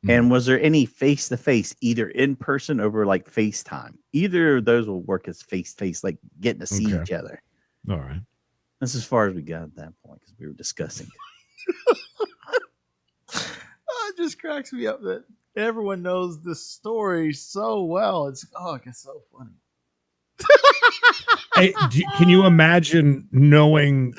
And was there any face-to-face, either in person over like FaceTime? Either of those will work as face-to-face, like getting to see each other. All right. That's as far as we got at that point because we were discussing. It just cracks me up that everyone knows this story so well. It's so funny. Hey, can you imagine knowing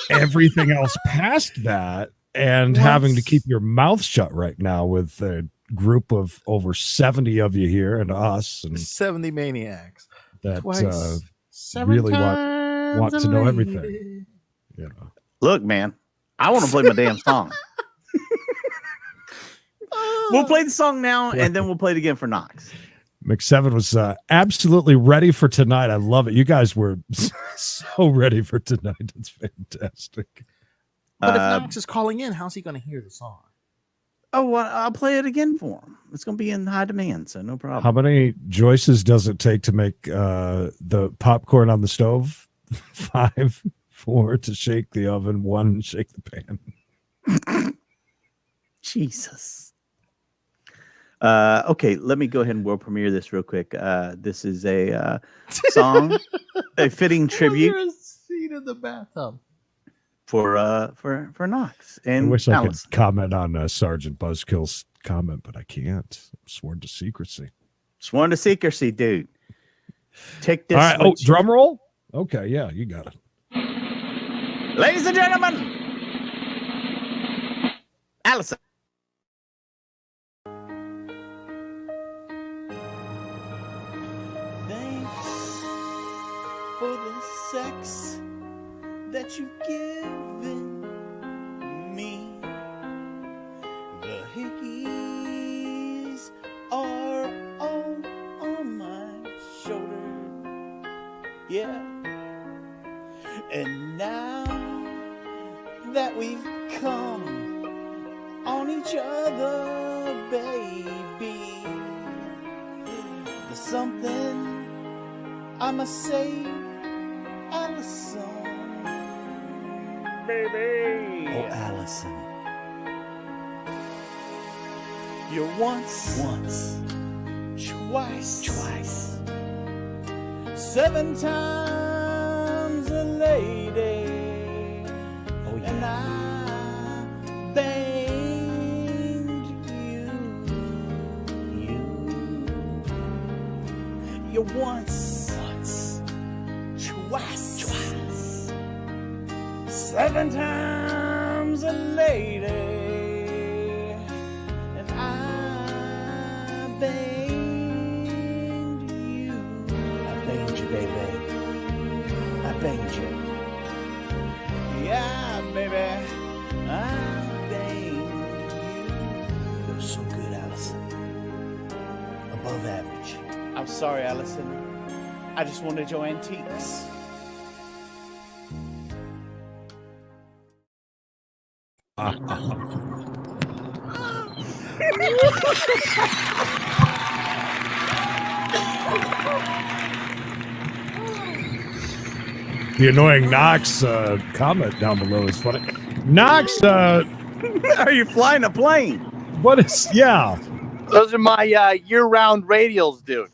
everything else past that and having to keep your mouth shut right now with a group of over 70 of you here and us and 70 maniacs that Twice, really want to know everything? Yeah. Look, man, I want to play my damn song. We'll play the song now, and then we'll play it again for Knox. McSeven was absolutely ready for tonight. I love it. You guys were so ready for tonight. It's fantastic. But if Knox is calling in, how's he going to hear the song? Oh, well, I'll play it again for him. It's going to be in high demand, so no problem. How many Joyces does it take to make the popcorn on the stove? 5, 4 to shake the oven, 1 shake the pan. Jesus. Okay, let me go ahead and world premiere this real quick. This is a song, a fitting tribute. There's a scene in the bathtub for Knox and I wish Allison. I could comment on Sergeant Buzzkill's comment, but I can't. I'm sworn to secrecy. Sworn to secrecy, dude. Take this. All right. Oh, drum roll. Okay, yeah, you got it. Ladies and gentlemen, Allison. Thanks for the sex that you've given me. The hickeys are all on my shoulder. Yeah. And now that we've come on each other, baby, there's something I must say, Allison. Baby. Oh, Allison. You're once, twice, 7 times a lady. Oh, yeah. And I banged you. You're once, twice, 7 times a lady, and I sorry, Allison. I just wanted your antiques. The annoying Knox comment down below is funny. Knox, Are you flying a plane? what is, yeah. Those are my year-round radials, dude.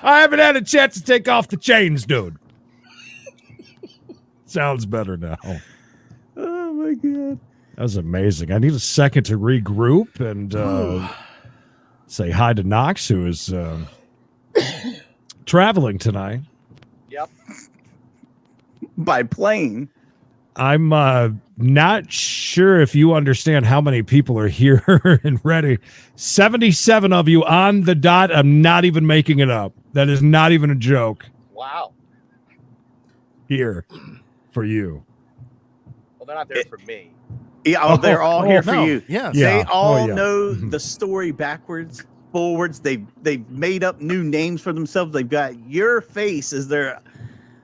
I haven't had a chance to take off the chains, dude. Sounds better now. Oh my god. That was amazing. I need a second to regroup and say hi to Knox, who is traveling tonight. Yep. By plane. I'm not sure if you understand how many people are here and ready. 77 of you on the dot. I'm not even making it up. That is not even a joke. Wow. Here for you. Well, they're not there for me. Yeah, they're all here for you. Yes. Yeah. They all yeah. know the story backwards, forwards. They've made up new names for themselves. They've got your face as their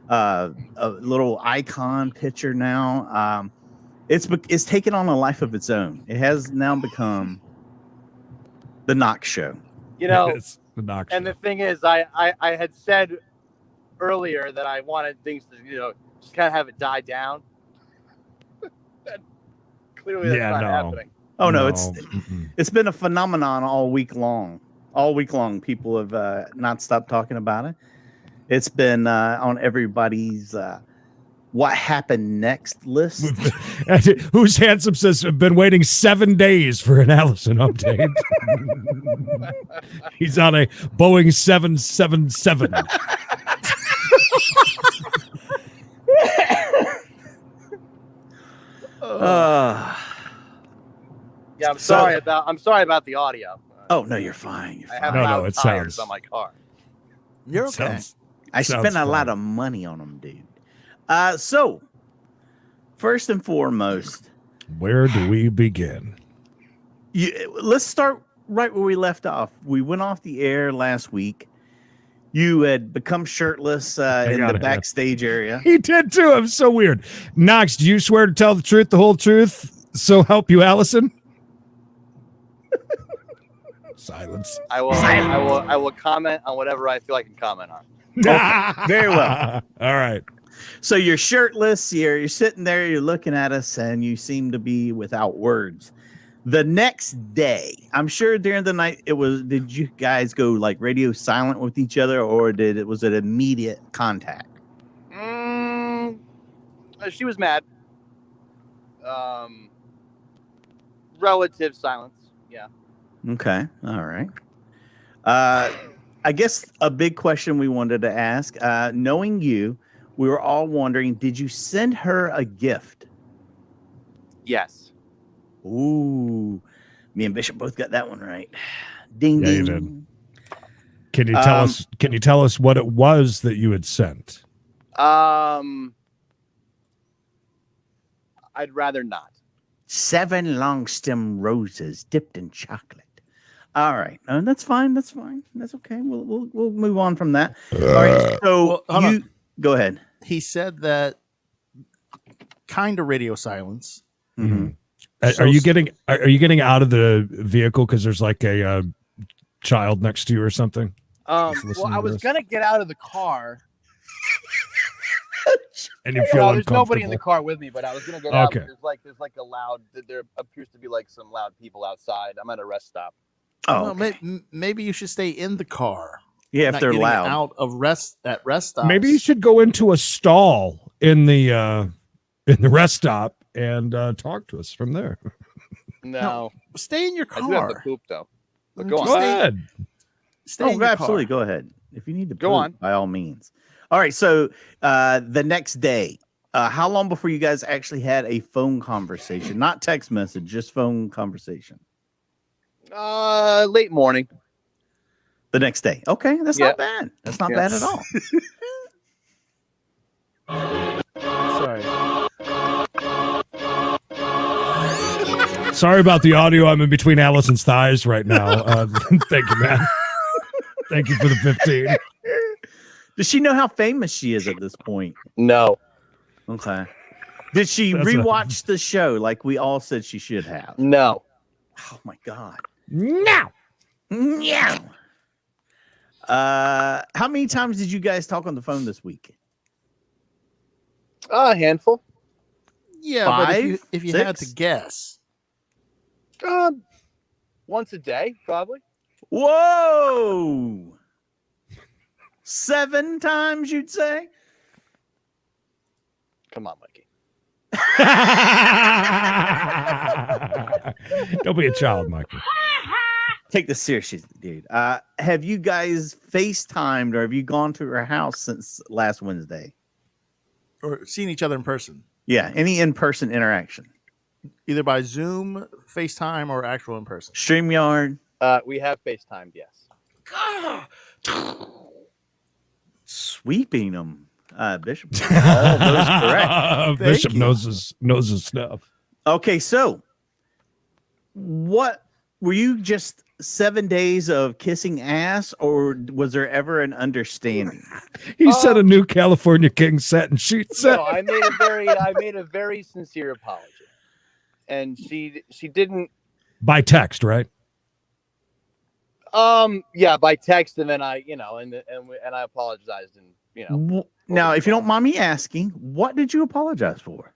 a little icon picture now. It's taken on a life of its own. It has now become the Knox Show. You know, It's the Knox and show. the thing is, I had said earlier that I wanted things to, just kind of have it die down. Clearly, that's not happening. Oh no, Mm-mm. it's been a phenomenon all week long. All week long, people have not stopped talking about it. It's been on everybody's what happened next list. Who's Handsome says, I've been waiting 7 days for an Allison update. He's on a Boeing 777. Yeah, I'm sorry about the audio. Oh no, you're fine. You're I fine. have No, loud it tires sounds- on my car. You're okay. Sounds- I sounds spent a lot fun. of money on them, dude. So first and foremost, Where do we begin? let's start right where we left off. We went off the air last week. You had become shirtless in got the it, backstage area. He did too. It was so weird. Knox, do you swear to tell the truth, the whole truth? So help you, Allison? Silence. I will comment on whatever I feel I can comment on. Very well. All right. So you're shirtless. You're sitting there. You're looking at us, and you seem to be without words. The next day, I'm sure during the night, did you guys go like radio silent with each other, or was it immediate contact? She was mad. Relative silence. Yeah. Okay. All right. I guess a big question we wanted to ask, knowing you, we were all wondering, did you send her a gift? Yes. Ooh, me and Bishop both got that one right. Ding, Yeah, you ding. Can you tell us? Can you tell us what it was that you had sent? I'd rather not. 7 long stem roses dipped in chocolate. All right, that's fine. That's fine. That's okay. We'll move on from that. All right. So Well, hold on. go ahead. He said that kind of radio silence. Mm-hmm. Are you getting out of the vehicle because there's like a child next to you or something? Well, listening I to was this. gonna get out of the car. And you feel Well, uncomfortable. there's nobody in the car with me, but I was gonna get out. Okay. But there's like a loud. There appears to be like some loud people outside. I'm at a rest stop. Oh, Well, okay. maybe you should stay in the car. Yeah, if not they're getting loud. out of rest stops. Maybe you should go into a stall in the rest stop and talk to us from there. No, stay in your I do have the car. poop though. But Just go Go on. ahead. Stay in your absolutely. car. Go ahead. If you need to Go poop, on. by all means. All right. So the next day, how long before you guys actually had a phone conversation? Not text message, just phone conversation. Late morning. The next day. Okay, that's Yeah. not bad. That's not Yeah. bad at all. Sorry. Sorry about the audio. I'm in between Allison's thighs right now. Thank you, man. Thank you for the 15. Does she know how famous she is at this point? No. Okay. Did she rewatch the show like we all said she should have? No. Oh my God. No. No. How many times did you guys talk on the phone this week? A handful. Yeah, 5, but if you had 6? to guess, Once a day, probably. Whoa. 7 times, you'd say? Come on, Mikey. Don't be a child, Mikey. Take this seriously, dude. Have you guys FaceTimed or have you gone to her house since last Wednesday? or seen each other in person, Yeah, any in-person interaction. either by Zoom, FaceTime, or actual in person. StreamYard. We have FaceTimed, yes. Sweeping them. Bishop. All those correct. Bishop you. knows his stuff. Okay, so what were you just 7 days of kissing ass, or was there ever an understanding? He said a new California King set, and she said, No, I made a very sincere apology, and she didn't. by text, right? Yeah, by text, and then I apologized, and Now, if you don't mind me asking, what did you apologize for?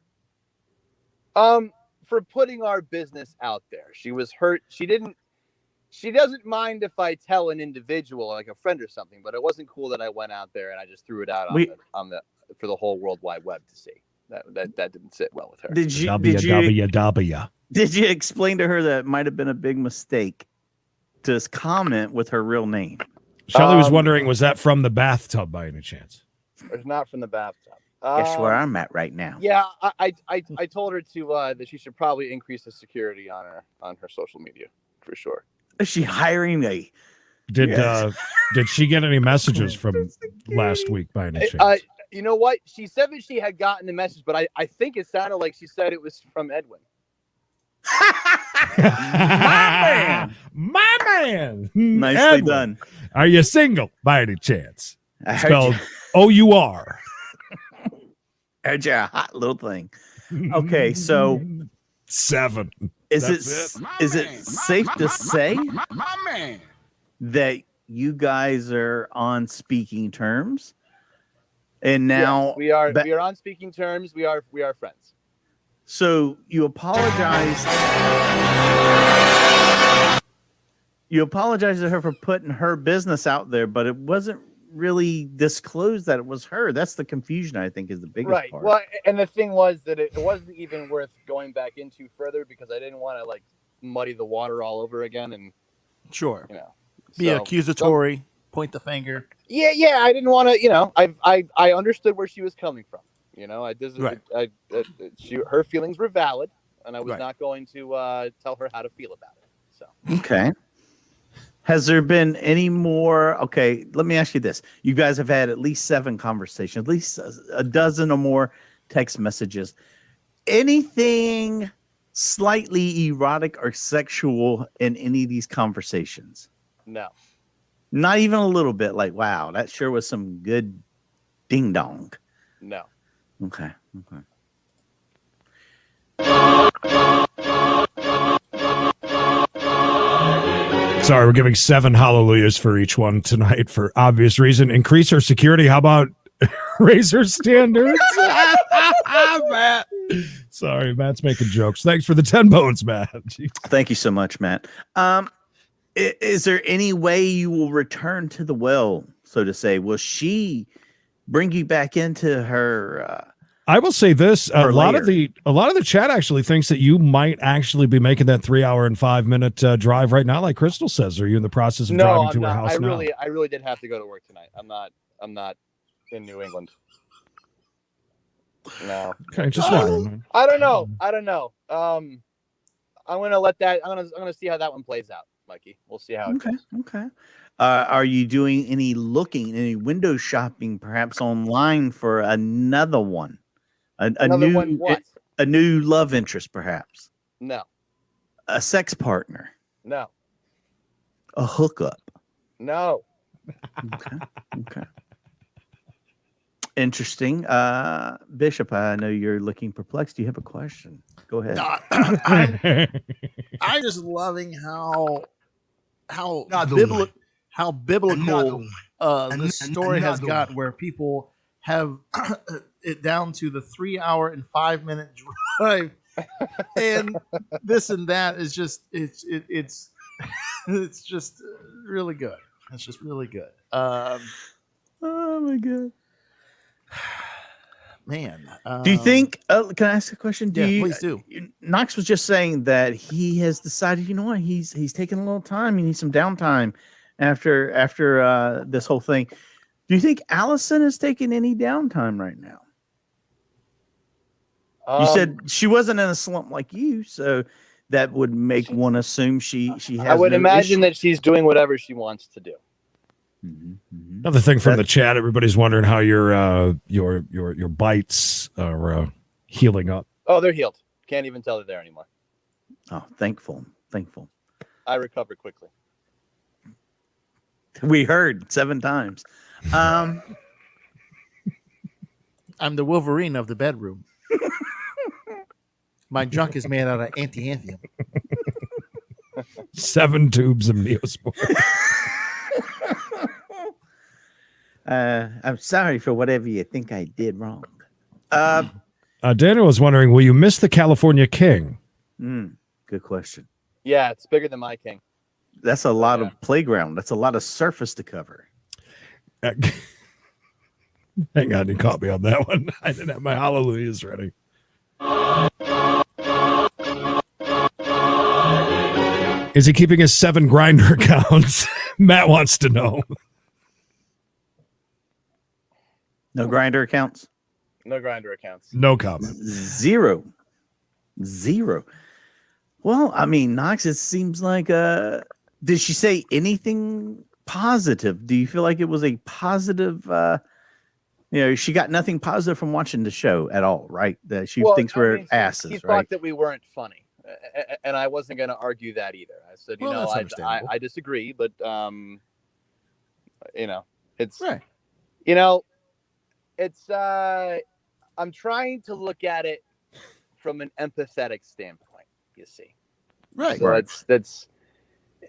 for putting our business out there. She was hurt. She doesn't mind if I tell an individual, like a friend or something, but it wasn't cool that I went out there and I just threw it out for the whole World Wide Web to see. That didn't sit well with her. Did you explain to her that it might have been a big mistake to comment with her real name? Shelley was wondering, was that from the bathtub by any chance? It's not from the bathtub. Guess where I'm at right now. Yeah, I told her to that she should probably increase the security on her social media for sure. Is she hiring a? Did she get any messages from last week by any chance? You know what? She said that she had gotten a message, but I think it sounded like she said it was from Edwin. My man. Nicely Edwin, done. Are you single by any chance? I heard Spelled you. O-U-R. Heard you're a hot little thing. Okay, so 7. is That's it safe to say that you guys are on speaking terms? And now yes, we are on speaking terms. We are friends. So you apologized. You apologized to her for putting her business out there, but it wasn't really disclosed that it was her. That's the confusion, I think, is the biggest part. Well, and the thing was that it wasn't even worth going back into further because I didn't want to muddy the water all over again and Sure. Be so, accusatory, point the finger. Yeah. I didn't want to. I understood where she was coming from. Her feelings were valid, and I was not going to tell her how to feel about it. So okay. Has there been any more? Okay, let me ask you this. You guys have had at least 7 conversations, at least a dozen or more text messages. Anything slightly erotic or sexual in any of these conversations? No. Not even a little bit like, wow, that sure was some good ding dong. No. Okay. Sorry, we're giving 7 hallelujahs for each one tonight for obvious reason. Increase our security. How about raise our standards? Matt. Sorry, Matt's making jokes. Thanks for the 10 bones, Matt. Jeez. Thank you so much, Matt. Is there any way you will return to the well, so to say? Will she bring you back into her? I will say this: a lot of the chat actually thinks that you might actually be making that 3-hour and 5-minute drive right now, like Crystal says. Are you in the process of driving to her house now? I really did have to go to work tonight. I'm not in New England. No. Okay, just wondering. I don't know. I'm gonna see how that one plays out, Mikey. We'll see how. Okay. Okay. Are you doing any window shopping, perhaps online for another one? A new love interest, perhaps. No. A sex partner. No. A hookup. No. Okay. Interesting. Bishop, I know you're looking perplexed. Do you have a question? Go ahead. I'm just loving how Another biblical one. this story has Another got, where people have it down to the 3-hour and 5-minute drive, and this and that is just it's just really good. It's just really good. Oh my god. Man, Do you think? Can I ask a question? Please do. Knox was just saying that he has decided. You know what? He's taking a little time. He needs some downtime after this whole thing. Do you think Allison is taking any downtime right now? You said she wasn't in a slump like you, so that would make one assume she has. I would imagine that she's doing whatever she wants to do. Another thing from the chat, everybody's wondering how your bites are healing up. Oh, they're healed. Can't even tell they're there anymore. Oh, thankful. I recovered quickly. We heard 7 times. I'm the Wolverine of the bedroom. My junk is made out of anti-anthium. 7 tubes of Neospore. I'm sorry for whatever you think I did wrong. Daniel was wondering, will you miss the California King? Good question. Yeah, it's bigger than my king. That's a lot of playground. That's a lot of surface to cover. Hang on, you caught me on that one. I didn't have my hallelujahs ready. Is he keeping his 7 grinder accounts? Matt wants to know. No grinder accounts? No grinder accounts. No comment. Zero. Well, I mean, Knox, it seems like did she say anything positive? Do you feel like it was a positive she got nothing positive from watching the show at all, right? That she thinks we're asses, He right? thought that we weren't funny. And I wasn't going to argue that either. I said, I disagree, but it's right. It's I'm trying to look at it from an empathetic standpoint, you see. Right. So that's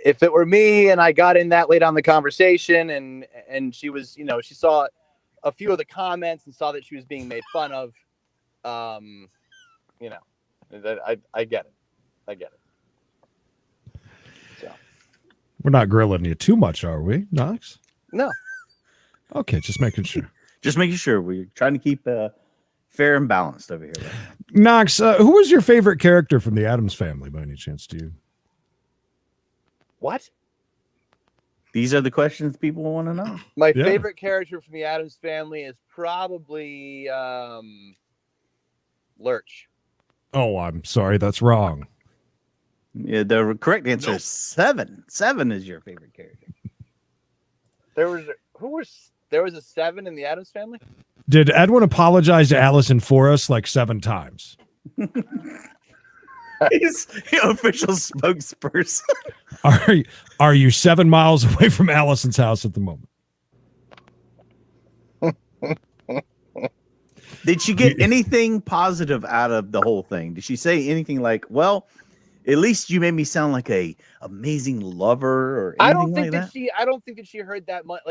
if it were me and I got in that late on the conversation and she was, she saw a few of the comments and saw that she was being made fun of, I get it. So we're not grilling you too much, are we, Knox? No. Okay, just making sure. Just making sure. We're trying to keep fair and balanced over here. Right? Knox, who was your favorite character from the Addams Family, by any chance, to you? What? These are the questions people want to know. My favorite character from the Addams Family is probably Lurch. Oh, I'm sorry, that's wrong. Yeah, the correct answer is 7. 7 is your favorite character. There was a 7 in the Addams Family? Did Edwin apologize to Allison for us like 7 times? He's the official spokesperson. Are you 7 miles away from Allison's house at the moment? Did she get anything positive out of the whole thing? Did she say anything like, well, at least you made me sound like a amazing lover or anything I don't think like that? I don't think that she heard that much.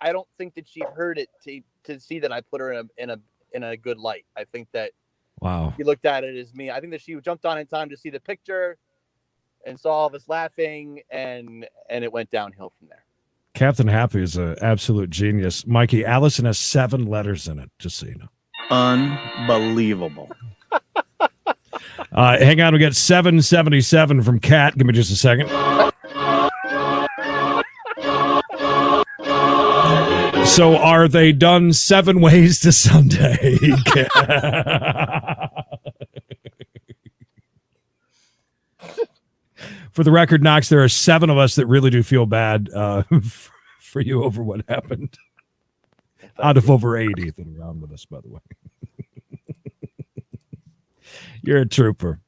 I don't think that she heard it to see that I put her in a good light. I think that she looked at it as me. I think that she jumped on in time to see the picture and saw all of us laughing, and it went downhill from there. Captain Happy is an absolute genius. Mikey, Allison has 7 letters in it, just so you know. Unbelievable. Hang on, we got 777 from Kat. Give me just a second. So are they done 7 ways to Sunday? For the record, Knox, there are 7 of us that really do feel bad for you over what happened. Out of over 80 that are around with us, by the way. You're a trooper.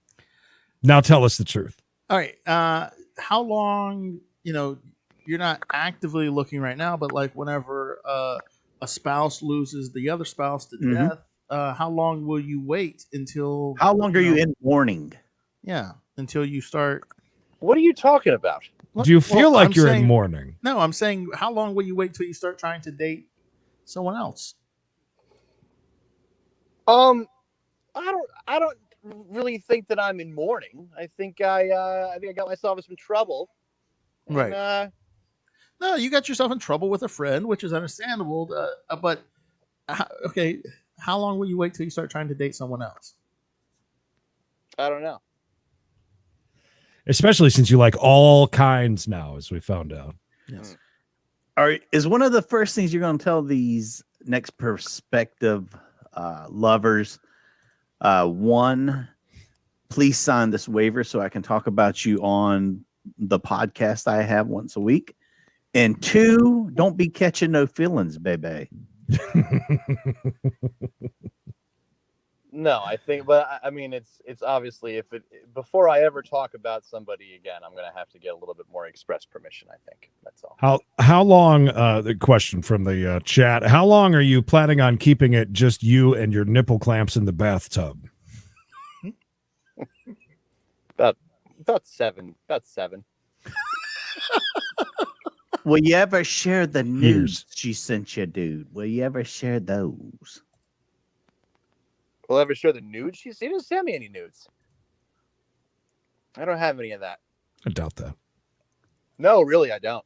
Now tell us the truth. All right. How long, you're you're not actively looking right now, but like whenever a spouse loses the other spouse to death, how long will you wait until? How long are you in mourning? Yeah, until you start. What are you talking about? Do you feel like you're in mourning? No, I'm saying how long will you wait till you start trying to date someone else? I don't really think that I'm in mourning. I think I got myself in some trouble. And, Right. No, you got yourself in trouble with a friend, which is understandable. But okay, how long will you wait till you start trying to date someone else? I don't know. Especially since you like all kinds now, as we found out. Yes. Is one of the first things you're going to tell these next prospective lovers, one, please sign this waiver so I can talk about you on the podcast I have once a week, and two, don't be catching no feelings, baby. No, I think, but I mean, it's obviously before I ever talk about somebody again, I'm gonna have to get a little bit more express permission. I think that's all. How long? The question from the chat: how long are you planning on keeping it just you and your nipple clamps in the bathtub? About seven. Will you ever share the nudes she sent you, dude? Will you ever share those? Will I ever share the nudes? She didn't send me any nudes. I don't have any of that. I doubt that. No, really, I don't.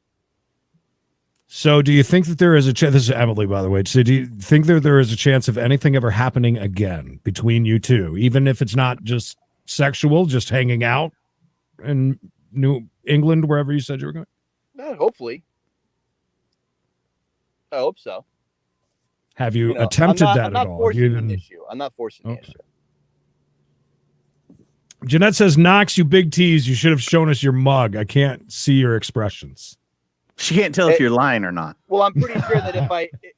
So do you think that there is a chance? This is Emily, by the way. So do you think that there is a chance of anything ever happening again between you two, even if it's not just sexual, just hanging out in New England, wherever you said you were going? No, hopefully. I hope so. Have you attempted that at all? I'm not forcing the issue. Jeanette says, Knox, you big tease. You should have shown us your mug. I can't see your expressions. She can't tell if you're lying or not. Well, I'm pretty sure that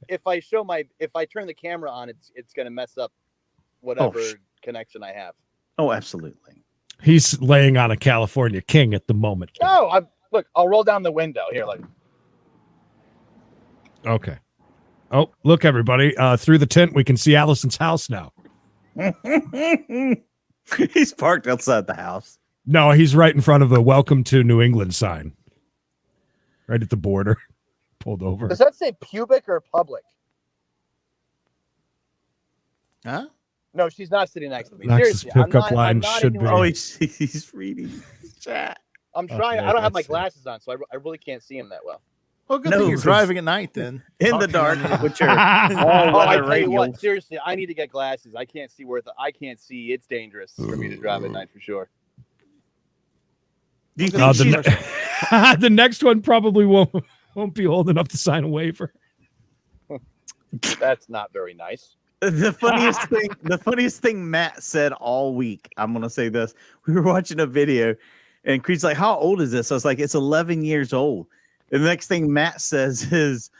if I turn the camera on, it's going to mess up whatever connection I have. Oh, absolutely. He's laying on a California king at the moment. No, look, I'll roll down the window here. Like, okay. Oh, look, everybody! Through the tent, we can see Allison's house now. He's parked outside the house. No, he's right in front of the "Welcome to New England" sign, right at the border. Pulled over. Does that say pubic or public? Huh? No, she's not sitting next to me. Knox's Seriously, pickup line should be. Oh, he's reading chat. I'm trying. I don't have my glasses on, so I really can't see him that well. Well, good thing you're driving at night then. In the dark with your I tell you what, seriously, I need to get glasses. I can't see I can't see. It's dangerous for me to drive at night for sure. Do you think the next one probably won't be old enough to sign a waiver? That's not very nice. The funniest thing Matt said all week. I'm gonna say this. We were watching a video, and Creed's like, "How old is this?" I was like, "It's 11 years old." And the next thing Matt says is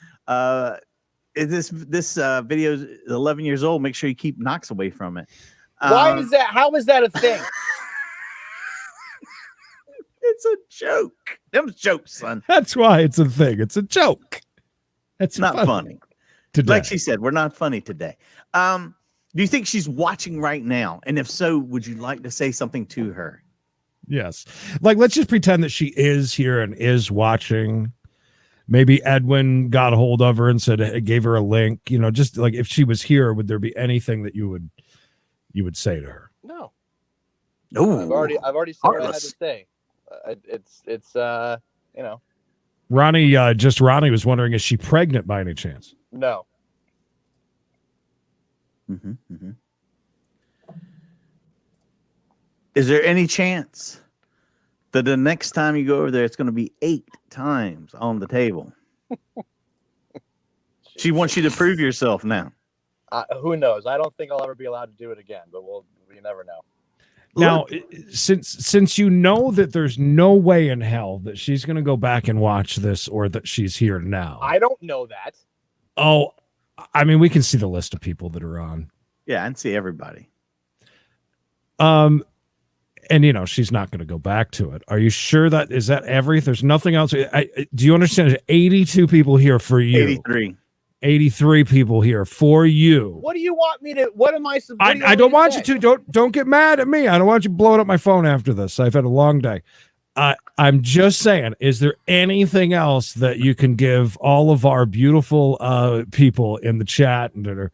this video is 11 years old. Make sure you keep Knox away from it. Why is that? How is that a thing? It's a joke. Them's jokes, son. That's why it's a thing. It's a joke. It's not funny. Today. Like she said, we're not funny today. Do you think she's watching right now? And if so, would you like to say something to her? Yes. Like, let's just pretend that she is here and is watching. Maybe Edwin got a hold of her and gave her a link. You know, just like if she was here, would there be anything that you would say to her? No. No. I've already said what I had to say. It's you know. Ronnie was wondering, is she pregnant by any chance? No. Mm-hmm, mm-hmm. Is there any chance that the next time you go over there, it's going to be 8 times on the table? She wants you to prove yourself now. Who knows? I don't think I'll ever be allowed to do it again, but you never know. Now, since you know that there's no way in hell that she's going to go back and watch this or that she's here now. I don't know that. Oh, I mean, we can see the list of people that are on. Yeah, I can see everybody. And she's not going to go back to it. Are you sure that is that everything? There's nothing else. Do you understand? There's 82 people here for you. 83 people here for you. What do you want me to? What am I? I don't want you to. Don't get mad at me. I don't want you blowing up my phone after this. I've had a long day. I'm just saying. Is there anything else that you can give all of our beautiful people in the chat and that are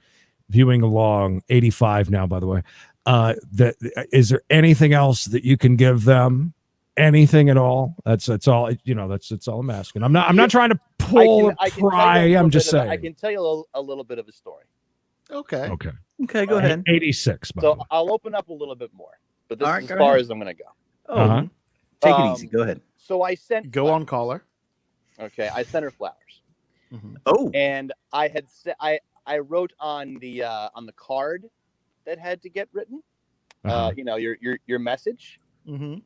viewing along? 85 now, by the way. That is there anything else that you can give them? Anything at all? That's all. That's all I'm asking. I'm not trying to pull or pry. I'm just saying. I can tell you a little bit of a story. Okay. Go ahead. 86. So I'll open up a little bit more, but this is as far as I'm going to go. Oh, take it easy. Go ahead. So I sent. Go on, caller. Okay, I sent her flowers. Mm-hmm. Oh, and I had I wrote on the card that had to get written. Your message. Mm-hmm.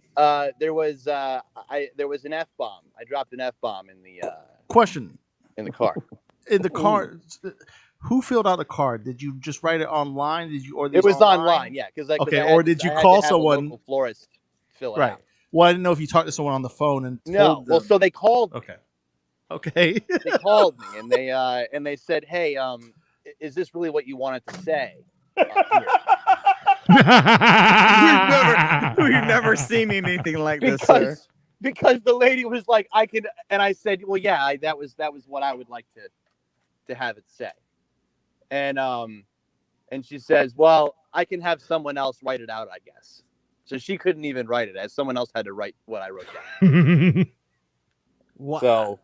There was an F-bomb. I dropped an F-bomb in the question in the card. In the card, who filled out the card? Did you just write it online? Did you It was online, yeah. Or did you call someone? A local florist fill it right. out. Well, I didn't know if you talked to someone on the phone and no. Well, so they called. Okay. They called me and they said, "Hey, is this really what you wanted to say?" We've never seen anything like this, sir. Because the lady was like, "I can," and I said, "Well, yeah, that was what I would like to have it say," and she says, "Well, I can have someone else write it out, I guess." So she couldn't even write it, as someone else had to write what I wrote down. What? So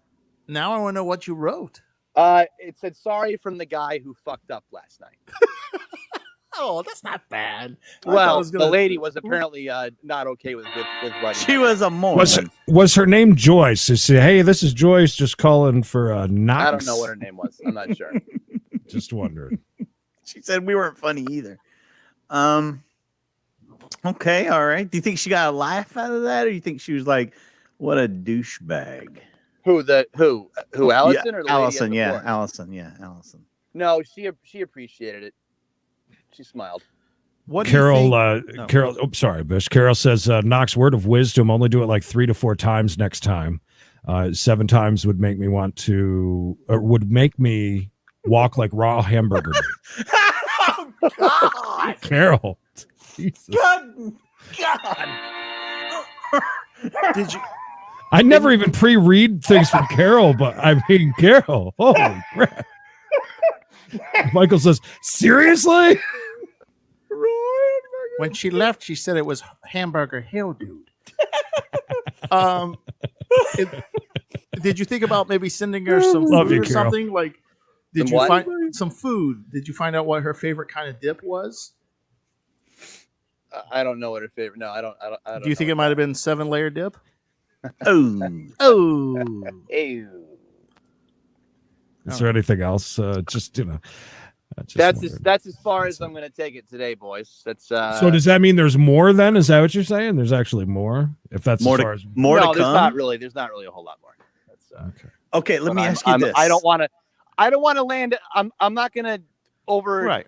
now I want to know what you wrote. It said, "Sorry from the guy who fucked up last night." Oh, that's not bad. Well, the lady was apparently not okay with writing. She was a Mormon. Was her name Joyce? She said, "Hey, this is Joyce, just calling for Knox." I don't know what her name was. I'm not sure. Just wondering. She said we weren't funny either. Okay, all right. Do you think she got a laugh out of that, or do you think she was like, "What a douchebag"? Who Allison, yeah, or the Allison? lady Yeah, Allison. No, she appreciated it. She smiled. What Carol, Carol. Oh, sorry, Bish. Carol says, "Knox, word of wisdom. Only do it like 3 to 4 times next time. 7 times would make me would make me walk like raw hamburger." Oh God, Carol. Jesus. God. Did you? I never even pre-read things from Carol, but I mean, Carol. Holy crap. Michael says, "Seriously?" When she left, she said it was hamburger hill, dude. Did you think about maybe sending her some food or something? Like, did you find some food? Did you find out what her favorite kind of dip was? I don't know what her favorite. No, I don't. Do you think it might have been 7-layer dip? Oh. Is there anything else? That's as far as I'm going to take it today, boys. That's so. Does that mean there's more? Then is that what you're saying? There's actually more. If that's more as far to as more to no, come. There's not really a whole lot more. That's okay. Okay, let me ask you this. I don't want to land. I'm not going to over. Right.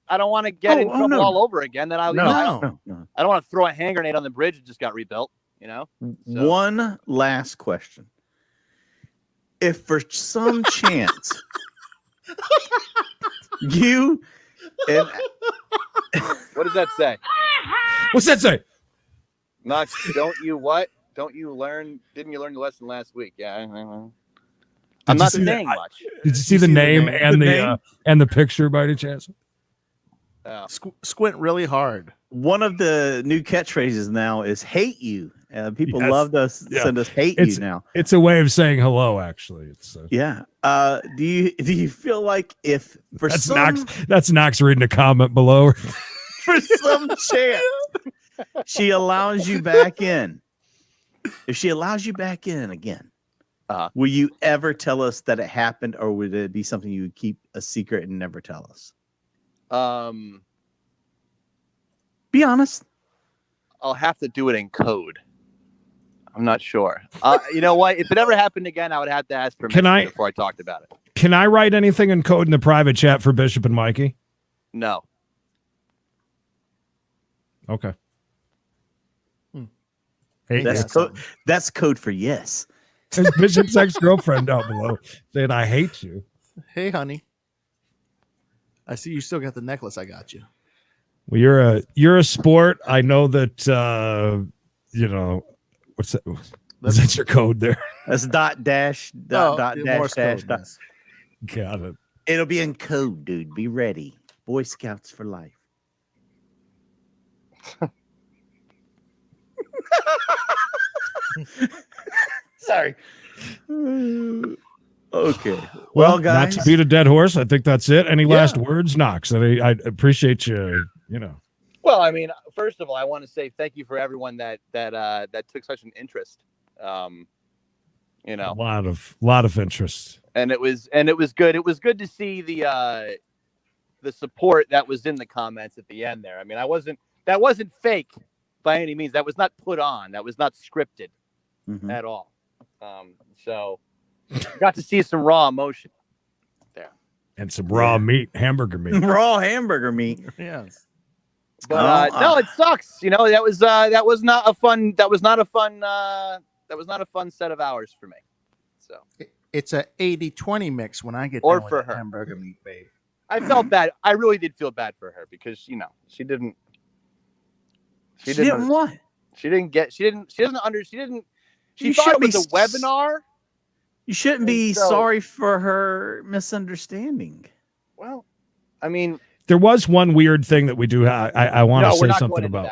I don't want to get in trouble all over again. Then I don't want to throw a hand grenade on the bridge that just got rebuilt. So. One last question. If for some chance you and what does that say? What's that say? Knox, don't you what? Don't you learn? Didn't you learn the lesson last week? Yeah. I'm not saying much. Did you see the name and the picture by any chance? Squint really hard. One of the new catchphrases now is "hate you." People love to send us "hate you" now. It's a way of saying hello. Actually, it's yeah. Do you feel like if for that's Knox reading a comment below for some chance she allows you back in? If she allows you back in again, will you ever tell us that it happened, or would it be something you would keep a secret and never tell us? Be honest. I'll have to do it in code. I'm not sure. You know what? If it ever happened again, I would have to ask permission before I talked about it. Can I write anything in code in the private chat for Bishop and Mikey? No. Okay. Hey, that's code for yes. There's Bishop's ex-girlfriend down below saying, I hate you. Hey, honey. I see you still got the necklace I got you. Well, you're a sport. I know that, what's that? Is that your code there? That's dot dash. Dot dash. Got it. It'll be in code, dude. Be ready. Boy Scouts for life. Sorry. Okay. Well, guys. Not to beat a dead horse. I think that's it. Any last words, Knox? I appreciate you, Well, I mean, first of all, I want to say thank you for everyone that took such an interest. A lot of interest. And it was good. It was good to see the support that was in the comments at the end there. I mean, that wasn't fake by any means. That was not put on. That was not scripted at all. So got to see some raw emotion there. And some raw meat, hamburger meat. Raw hamburger meat. Yes. But no, it sucks. That was not a fun set of hours for me. So it's a 80-20 mix when I get or done for with her hamburger meat, babe. I felt bad. I really did feel bad for her because she doesn't what? She thought it was a webinar. You shouldn't be sorry for her misunderstanding. Well, I mean, there was one weird thing that we do. I want to say something about.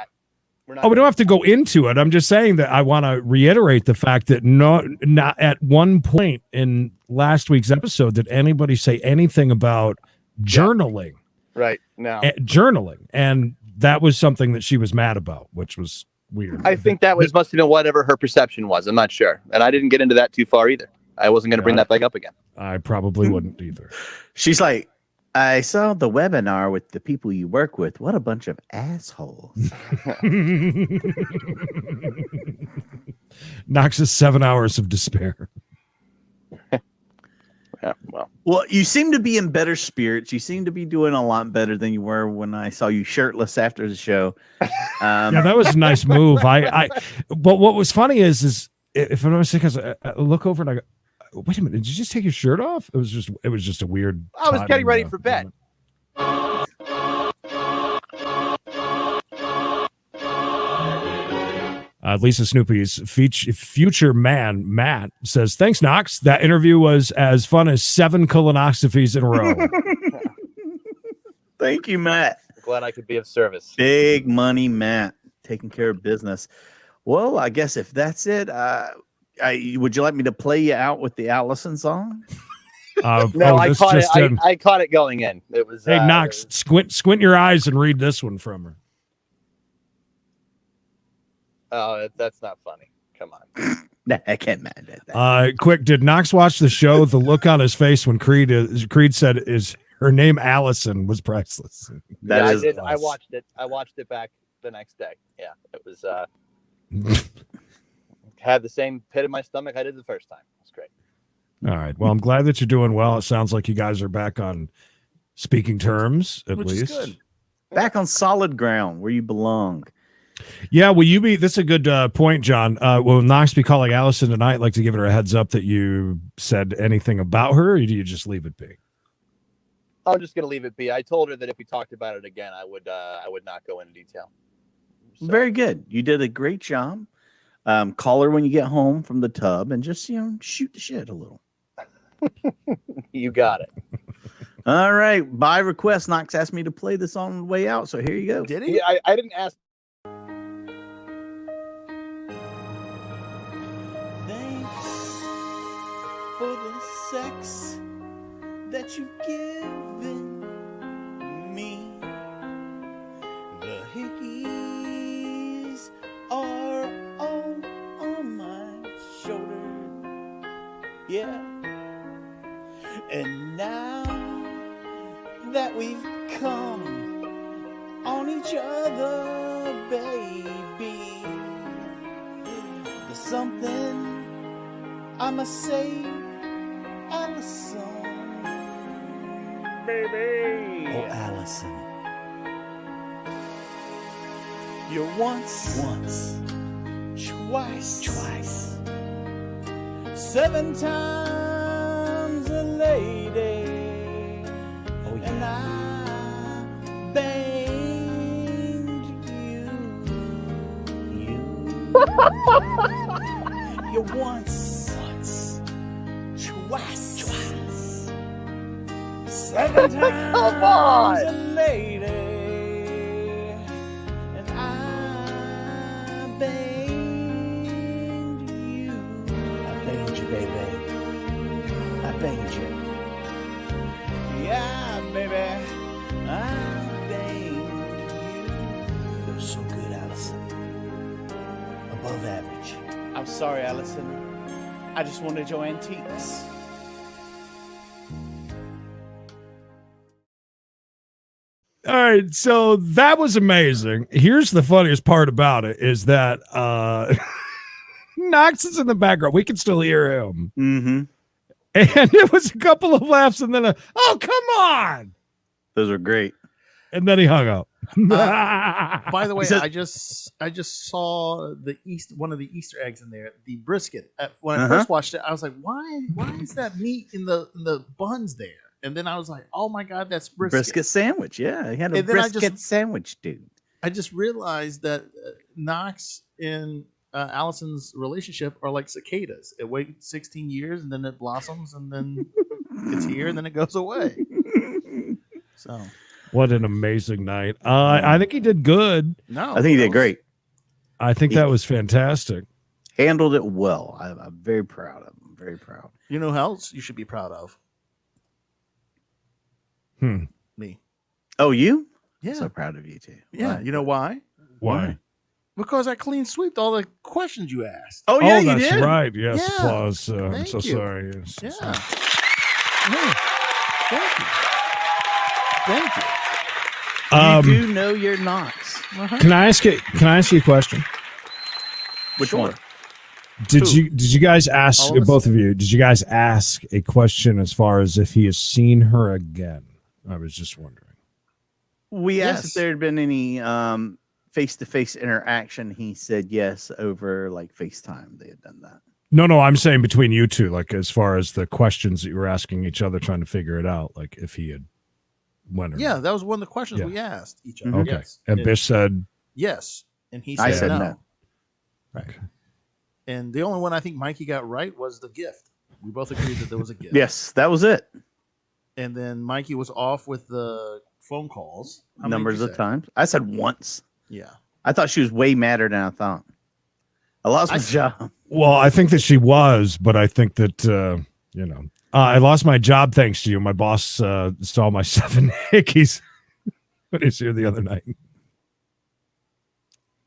We don't have to go into it. I'm just saying that I want to reiterate the fact that not at one point in last week's episode did anybody say anything about journaling. Right. No. Journaling. And that was something that she was mad about, which was weird. I think that must have been whatever her perception was. I'm not sure. And I didn't get into that too far either. I wasn't going to bring that back up again. I probably wouldn't either. She's like, I saw the webinar with the people you work with. What a bunch of assholes. Knox's 7 hours of despair. Yeah, well, you seem to be in better spirits. You seem to be doing a lot better than you were when I saw you shirtless after the show. Yeah, that was a nice move. But what was funny is if I'm not mistaken, I look over and I go, wait a minute, did you just take your shirt off? It was just a weird. I was getting ready for bed. Lisa Snoopy's future man, Matt, says, thanks, Knox. That interview was as fun as 7 colonoscopies in a row. Thank you, Matt. Glad I could be of service. Big money, Matt, taking care of business. Well, I guess if that's it, would you like me to play you out with the Allison song? No, I caught it. I caught it going in. It was. Hey, Knox, squint your eyes and read this one from her. Oh, that's not funny. Come on. I can't imagine that. Quick, did Knox watch the show? The look on his face when Creed said, "Is her name Allison?" was priceless. I did. I watched it. I watched it back the next day. Yeah, it was. Had the same pit in my stomach I did the first time. It's great. All right. Well, I'm glad that you're doing well. It sounds like you guys are back on speaking terms, at least. Is good. Back on solid ground where you belong. Yeah, will you be? That's a good point, John. Will Knox be calling Allison tonight? Like to give her a heads up that you said anything about her, or do you just leave it be? I'm just gonna leave it be. I told her that if we talked about it again, I would not go into detail. So. Very good. You did a great job. Call her when you get home from the tub and just shoot the shit a little. You got it. All right. By request, Knox asked me to play this on the way out, so here you go. Did he? Yeah, I didn't ask. For the sex that you've given me, the hickeys are all on my shoulder, yeah. And now that we've come on each other, baby, there's something I must say, Allison, baby. Oh, Allison, you're once twice. 7 times a lady. Oh, yeah. And I banged you. You once, twice. 7 times Come on. a lady. And I banged you. I banged you, baby. I banged you. Yeah, baby. I banged you. It was so good, Allison. Above average. I'm sorry, Allison. I just wanted your antiques. All right, so that was amazing. Here's the funniest part about it is that Knox is in the background. We can still hear him. Mm-hmm. And it was a couple of laughs and then oh, come on. Those are great. And then he hung up. By the way, Said, I just saw one of the Easter eggs in there, the brisket. When I first watched it, I was like, why is that meat in the buns there? And then I was like, oh my God, that's brisket. Brisket sandwich. Yeah, he had a brisket sandwich, dude. I just realized that Knox and Allison's relationship are like cicadas. It waits 16 years and then it blossoms and then it's here and then it goes away. So, what an amazing night. I think he did good. No, I think he did great. I think that was fantastic. Handled it well. I'm very proud of him. Very proud. You know who else you should be proud of? Me. Oh, you? Yeah. So proud of you too. Yeah. Why? You know why? Why? Because I clean sweeped all the questions you asked. Oh yeah, oh, you that's did. right. Yes, Yeah. applause. I'm Thank so you. sorry. Yes. Yeah. Yeah. Thank you. You do know your Knox. Can I ask you a question? Which Sure. one? Did Who? you guys ask, All of us? both of you, did you guys ask a question as far as if he has seen her again? I was just wondering. We asked Yes. if there had been any face-to-face interaction. He said yes over like FaceTime. They had done that. No, I'm saying between you two, like as far as the questions that you were asking each other, trying to figure it out, like if he had went or Yeah, not. that was one of the questions Yeah. we asked each other. Mhm. Okay. Yes. And Bish said, Yes. And he I said, said no. no. Right. Okay. And the only one I think Mikey got right was the gift. We both agreed that there was a gift. Yes, that was it. And then Mikey was off with the phone calls. How many Numbers did you of say? times. I said once. Yeah. I thought she was way madder than I thought. I lost my job. well, I think that she was, but I think that, I lost my job thanks to you. My boss saw my 7 hickeys when he was here the other night.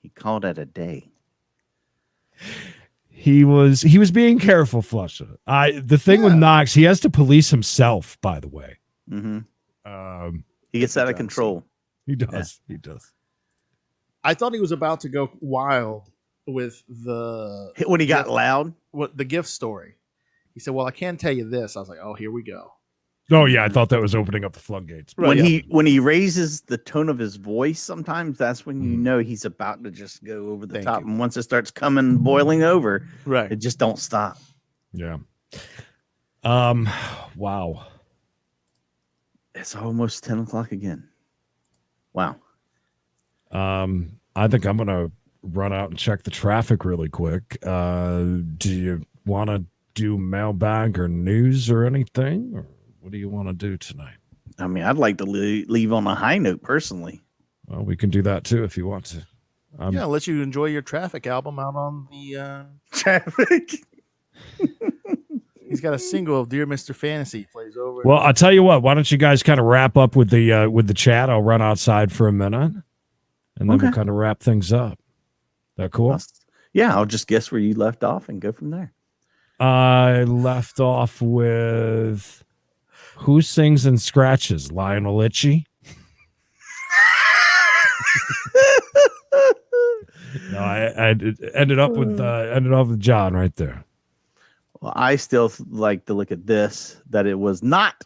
He called it a day. He was being careful, Flusha. The thing with Knox, he has to police himself, by the way. Mm-hmm. He gets out of control. He does. Yeah. He does. I thought he was about to go wild with When he got loud. the gift story. He said, well, I can tell you this. I was like, oh, here we go. Oh yeah, I thought that was opening up the floodgates. When he raises the tone of his voice, sometimes that's when you know he's about to just go over the top. And once it starts boiling over, it just don't stop. Yeah. Wow. It's almost 10 o'clock again. Wow. I think I'm gonna run out and check the traffic really quick. Do you want to do mailbag or news or anything, or what do you want to do tonight? I mean, I'd like to leave on a high note personally. Well, we can do that too if you want to. Yeah, let you enjoy your Traffic album out on the Traffic. He's got a single of Dear Mr. Fantasy plays over. Well, I'll tell you what. Why don't you guys kind of wrap up with the chat? I'll run outside for a minute, and then we'll kind of wrap things up. That cool? Yeah, I'll just guess where you left off and go from there. I left off with who sings and scratches? Lionel Richie. No, I ended up with John right there. Well, I still like to look at this, that it was not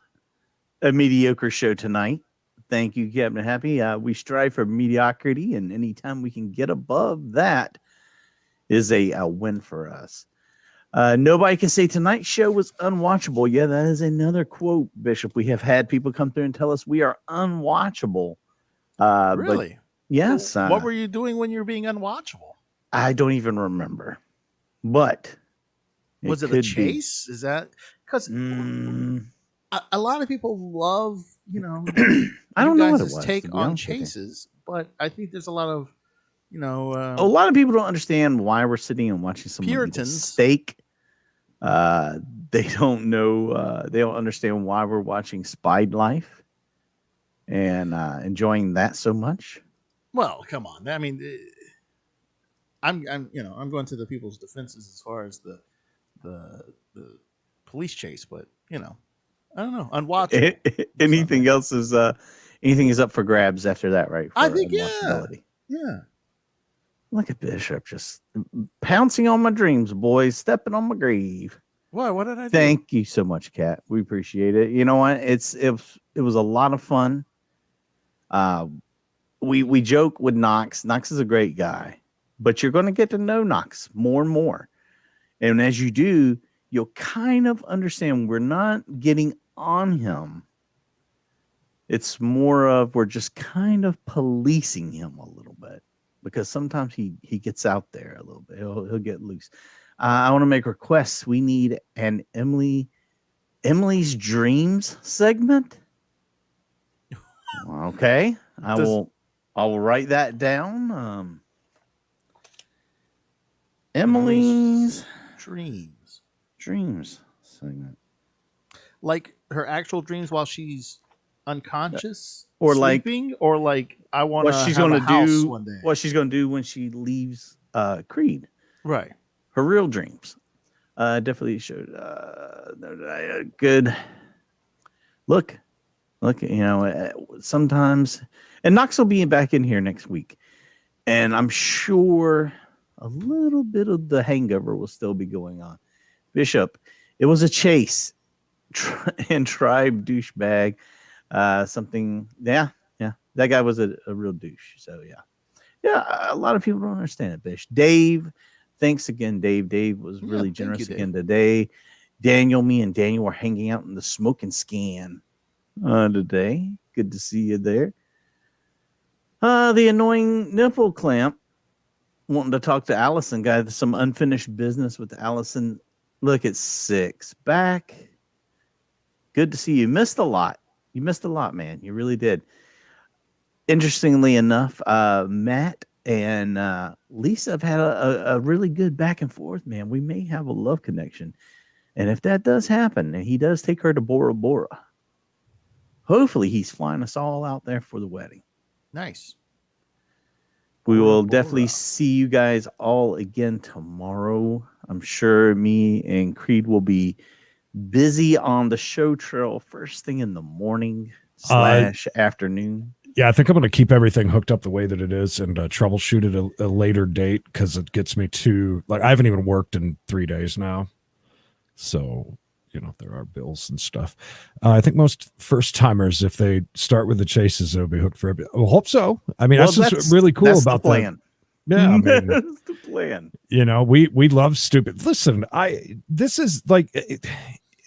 a mediocre show tonight. Thank you, Captain Happy. We strive for mediocrity, and anytime we can get above that, is a win for us. Nobody can say tonight's show was unwatchable. Yeah, that is another quote, Bishop. We have had people come through and tell us we are unwatchable. Really? But yes. What were you doing when you were being unwatchable? I don't even remember. But was it a chase? Is that because a lot of people love, I don't know what it was, take on chases, but I think there's a lot of, a lot of people don't understand why we're sitting and watching some Puritans steak. They don't know. They don't understand why we're watching Spied Life and enjoying that so much. Well, come on. I mean, I'm going to the people's defenses as far as the police chase, but I don't know. Unwatchable. Anything else is anything is up for grabs after that, right? I think yeah. Look at Bishop just pouncing on my dreams, boys, stepping on my grave. Why? What did I do? Thank you so much, Kat. We appreciate it. You know what? It was a lot of fun. We joke with Knox. Knox is a great guy, but you're going to get to know Knox more and more. And as you do, you'll kind of understand we're not getting on him. It's more of we're just kind of policing him a little bit because sometimes he gets out there a little bit. He'll get loose. I want to make requests. We need an Emily's Dreams segment. Okay. I will write that down. Emily's Dreams segment. Like her actual dreams while she's unconscious or sleeping, or like I want what she's going to do one day. What she's going to do when she leaves Creed. Right. Her real dreams. Definitely showed good look, sometimes, and Knox will be back in here next week, and I'm sure a little bit of the hangover will still be going on. Bishop, it was a chase and tribe douchebag. Something, yeah. That guy was a real douche. So yeah. A lot of people don't understand it. Bish, Dave, thanks again, Dave. Dave was really generous again today. Daniel, me and Daniel were hanging out in the smoking scan today. Good to see you there. The annoying nipple clamp wanting to talk to Allison, guys. Some unfinished business with Allison. Look at 6 back. Good to see you. Missed a lot. You missed a lot, man. You really did. Interestingly enough, Matt and Lisa have had a really good back and forth, man. We may have a love connection. And if that does happen, and he does take her to Bora Bora, hopefully he's flying us all out there for the wedding. Nice. We will definitely see you guys all again tomorrow. I'm sure me and Creed will be busy on the show trail first thing in the morning / afternoon. Yeah, I think I'm going to keep everything hooked up the way that it is and troubleshoot at a later date because it gets me to, like, I haven't even worked in 3 days now. So, there are bills and stuff. I think most first timers, if they start with the chases, they'll be hooked for everything. I hope so. I mean, that's just really cool about the plan. Yeah, I mean, that's the plan. We love stupid. Listen, this is like,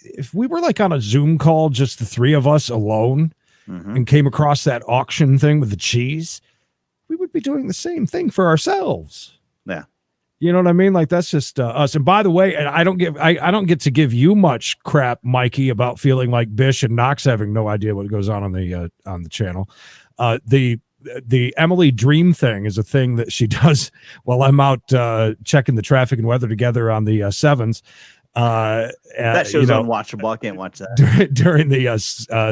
if we were like on a Zoom call, just the 3 of us alone, and came across that auction thing with the cheese, we would be doing the same thing for ourselves. Yeah. You know what I mean? Like, that's just us. And by the way, and I don't get to give you much crap, Mikey, about feeling like Bish and Knox having no idea what goes on the channel. The Emily Dream thing is a thing that she does while I'm out checking the traffic and weather together on the 7s. That show's unwatchable. I can't watch that during the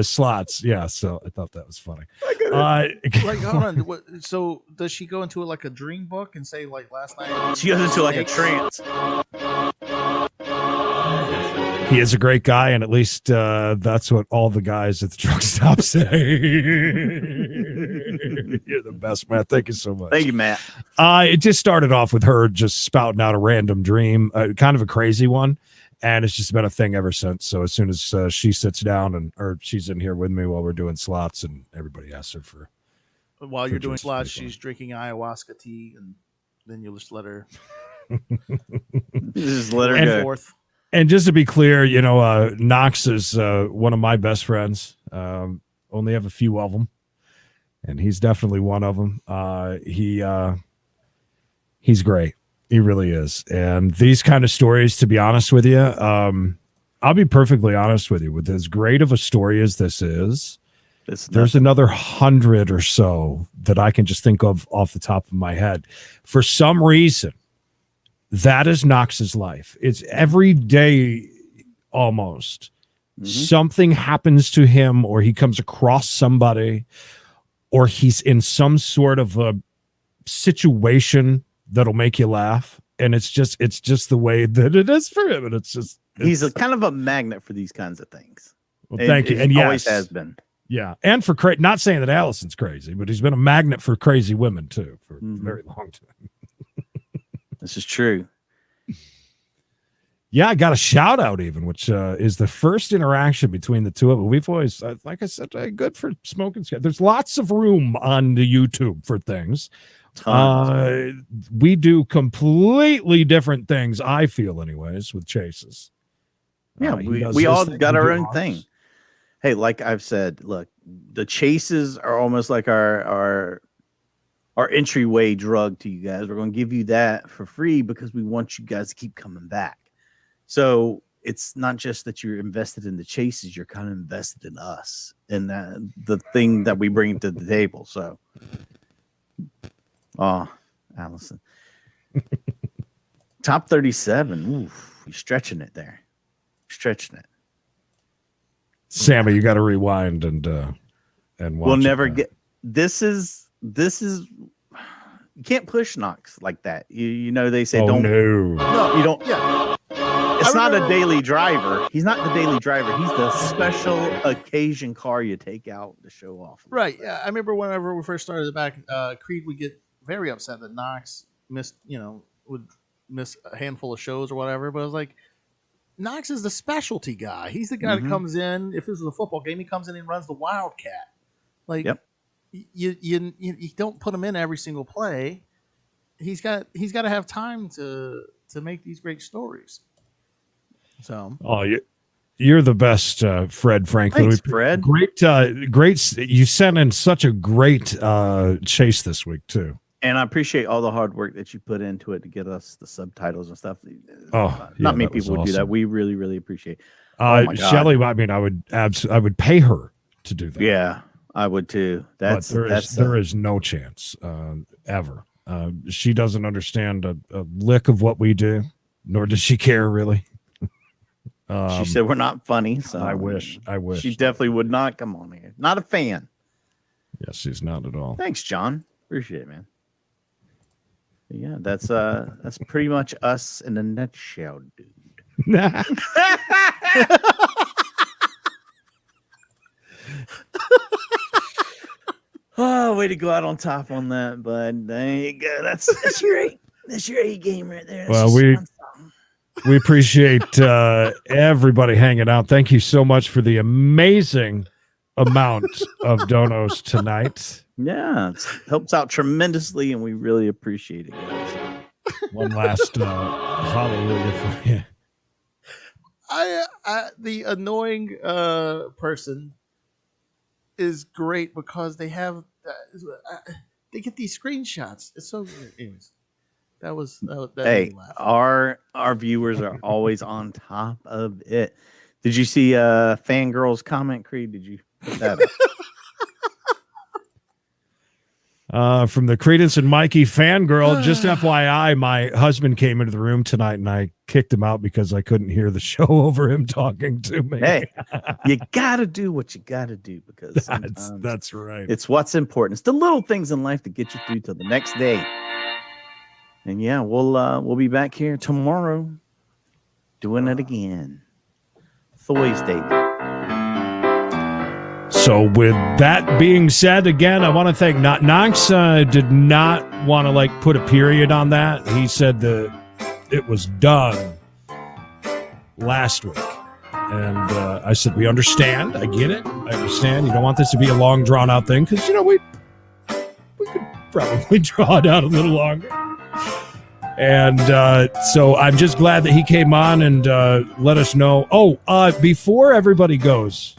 slots. Yeah, so I thought that was funny. Like, hold on. So does she go into like a dream book and say, like, last night? She goes into like a trance. He is a great guy, and at least that's what all the guys at the truck stop say. You're the best, Matt. Thank you so much. Thank you, Matt. It just started off with her just spouting out a random dream, kind of a crazy one, and it's just been a thing ever since. So as soon as she sits down or she's in here with me while we're doing slots, and everybody asks her for. While you're doing slots, she's drinking ayahuasca tea, and then you'll just let her Just let her go. Forth. And just to be clear, Knox is one of my best friends. Only have a few of them, and he's definitely one of them. He's great. He really is. And these kind of stories, to be honest with you, I'll be perfectly honest with you. With as great of a story as this is, there's another 100 or so that I can just think of off the top of my head. For some reason, that is Knox's life. It's every day almost. Mm-hmm. Something happens to him, or he comes across somebody, or he's in some sort of a situation that'll make you laugh. And it's just the way that it is for him. And he's a kind of a magnet for these kinds of things. Well, thank you. And yes, always has been. Yeah. And for not saying that Allison's crazy, but he's been a magnet for crazy women too for a very long time. This is true. Yeah, I got a shout out even, which is the first interaction between the two of them. We've always, like I said, good for smoking. There's lots of room on the YouTube for things. We do completely different things, I feel anyways, with chases. Yeah, we all got our own thing. Hey, like I've said, look, the chases are almost like our entryway drug to you guys. We're going to give you that for free because we want you guys to keep coming back. So it's not just that you're invested in the chases, you're kind of invested in us and the thing that we bring to the table. So, Allison. Top 37. Oof, you're stretching it there. Stretching it. Sammy, you got to rewind and watch. We'll never get. This is. You can't push Knox like that. You know they say don't. No, you don't. Yeah. It's not a daily driver. He's not the daily driver. He's the special occasion car you take out to show off. Right. Yeah. I remember whenever we first started back, Creed would get very upset that Knox would miss a handful of shows or whatever. But I was like, Knox is the specialty guy. He's the guy that comes in. If this is a football game, he comes in and runs the Wildcat. Like, you don't put him in every single play. He's got to have time to make these great stories. So, you're the best, Fred Franklin. Thanks, Fred. Great. You sent in such a great chase this week too. And I appreciate all the hard work that you put into it to get us the subtitles and stuff. Not many people would do that. We really, really appreciate. Shelly, I mean, I would pay her to do that. Yeah, I would too. There is no chance ever. She doesn't understand a lick of what we do, nor does she care really. She said we're not funny, so I wish. She definitely would not come on here. Not a fan. Yes, she's not at all. Thanks, John. Appreciate it, man. But yeah, that's pretty much us in a nutshell, dude. Oh, way to go out on top on that, bud. There you go. That's your A game right there. Well, we appreciate everybody hanging out. Thank you so much for the amazing amount of donos tonight. Yeah, it helps out tremendously, and we really appreciate it, guys. One last hallelujah for you. The annoying person is great because they have they get these screenshots. It's so good. Anyways, that hey, our viewers are always on top of it. Did you see Fangirl's comment, Creed? Did you put that up? From the Creedence and Mikey fangirl, just FYI, my husband came into the room tonight and I kicked him out because I couldn't hear the show over him talking to me. Hey, you got to do what you got to do because that's right. It's what's important. It's the little things in life that get you through till the next day. And yeah, we'll be back here tomorrow doing it again. Thoy's Day. So with that being said, again, I want to thank Knox. Did not want to put a period on that. He said that it was done last week. And I said, we understand. I get it. I understand. You don't want this to be a long, drawn-out thing because, we could probably draw it out a little longer. And so I'm just glad that he came on and let us know. Before everybody goes,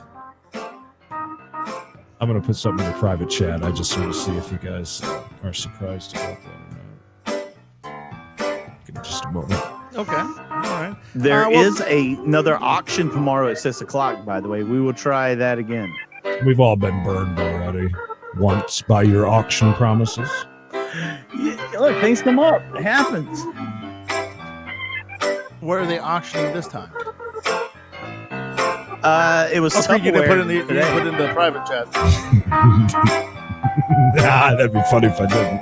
I'm going to put something in the private chat. I just want to see if you guys are surprised about that or not. Give me just a moment. Okay. All right. There is another auction tomorrow at 6 o'clock, by the way. We will try that again. We've all been burned already once by your auction promises. Yeah, look, things come up. It happens. Where are they auctioning this time? It was you didn't put in the today. put in the private chat. That'd be funny if I didn't.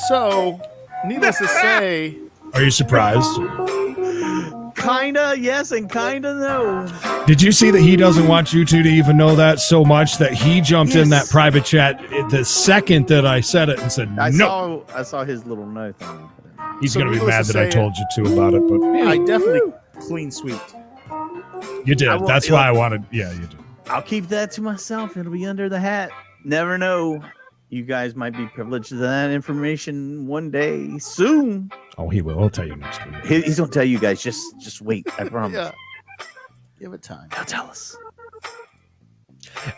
So, needless to say, Are you surprised? Kinda yes and kinda no. Did you see that he doesn't want you two to even know that so much that he jumped in that private chat the second that I said it and said no? I saw his little note. He's going to be mad that I told you two about it, but I definitely clean sweep. you did. That's why I wanted. Yeah, you did. I'll keep that to myself. It'll be under the hat. Never know. You guys might be privileged to that information one day soon. Oh, he will. I'll tell you next week. He's gonna tell you guys. Just wait. I promise. Yeah. Give it time. He'll tell us.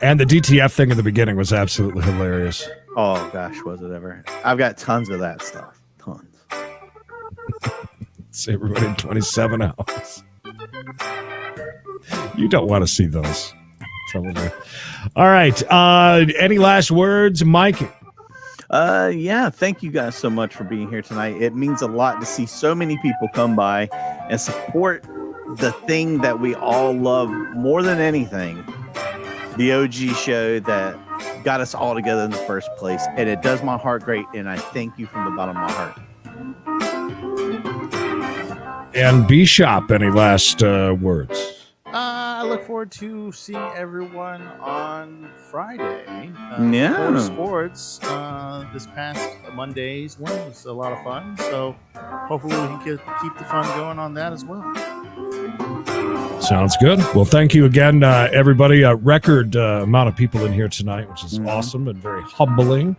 And the DTF thing in the beginning was absolutely hilarious. Oh gosh, was it ever? I've got tons of that stuff. Tons. It's everybody in 27 hours. You don't want to see those. Probably. All right. Any last words, Mikey? Yeah. Thank you guys so much for being here tonight. It means a lot to see so many people come by and support the thing that we all love more than anything. The OG show that got us all together in the first place. And it does my heart great. And I thank you from the bottom of my heart. And B-Shop, any last words? I look forward to seeing everyone on Friday. Yeah. For sports. This past Monday's one was a lot of fun. So hopefully we can keep the fun going on that as well. Sounds good. Well, thank you again, everybody. A record amount of people in here tonight, which is awesome and very humbling.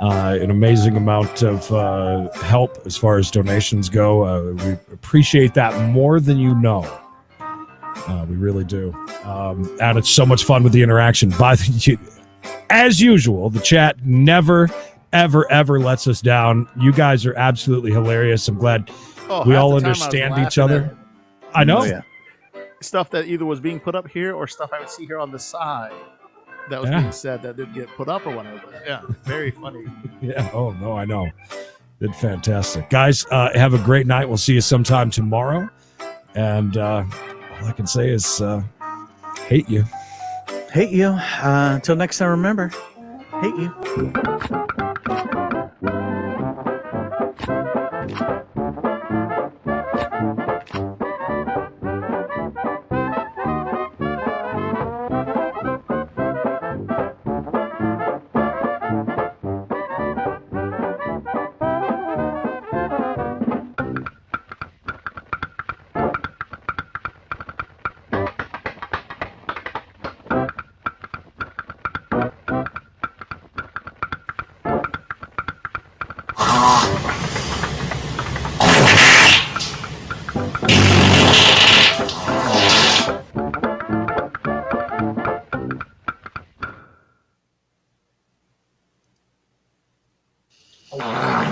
An amazing amount of help as far as donations go. We appreciate that more than you know. We really do. And it's so much fun with the interaction. As usual, the chat never, ever, ever lets us down. You guys are absolutely hilarious. I'm glad we all understand each other. I know. Oh, yeah. Stuff that either was being put up here or stuff I would see here on the side that was being said that didn't get put up or whatever. Yeah, very funny. Yeah. Oh, no, I know. Did fantastic. Guys, have a great night. We'll see you sometime tomorrow. And all I can say is hate you. Hate you. Until next time, remember, hate you. Oh,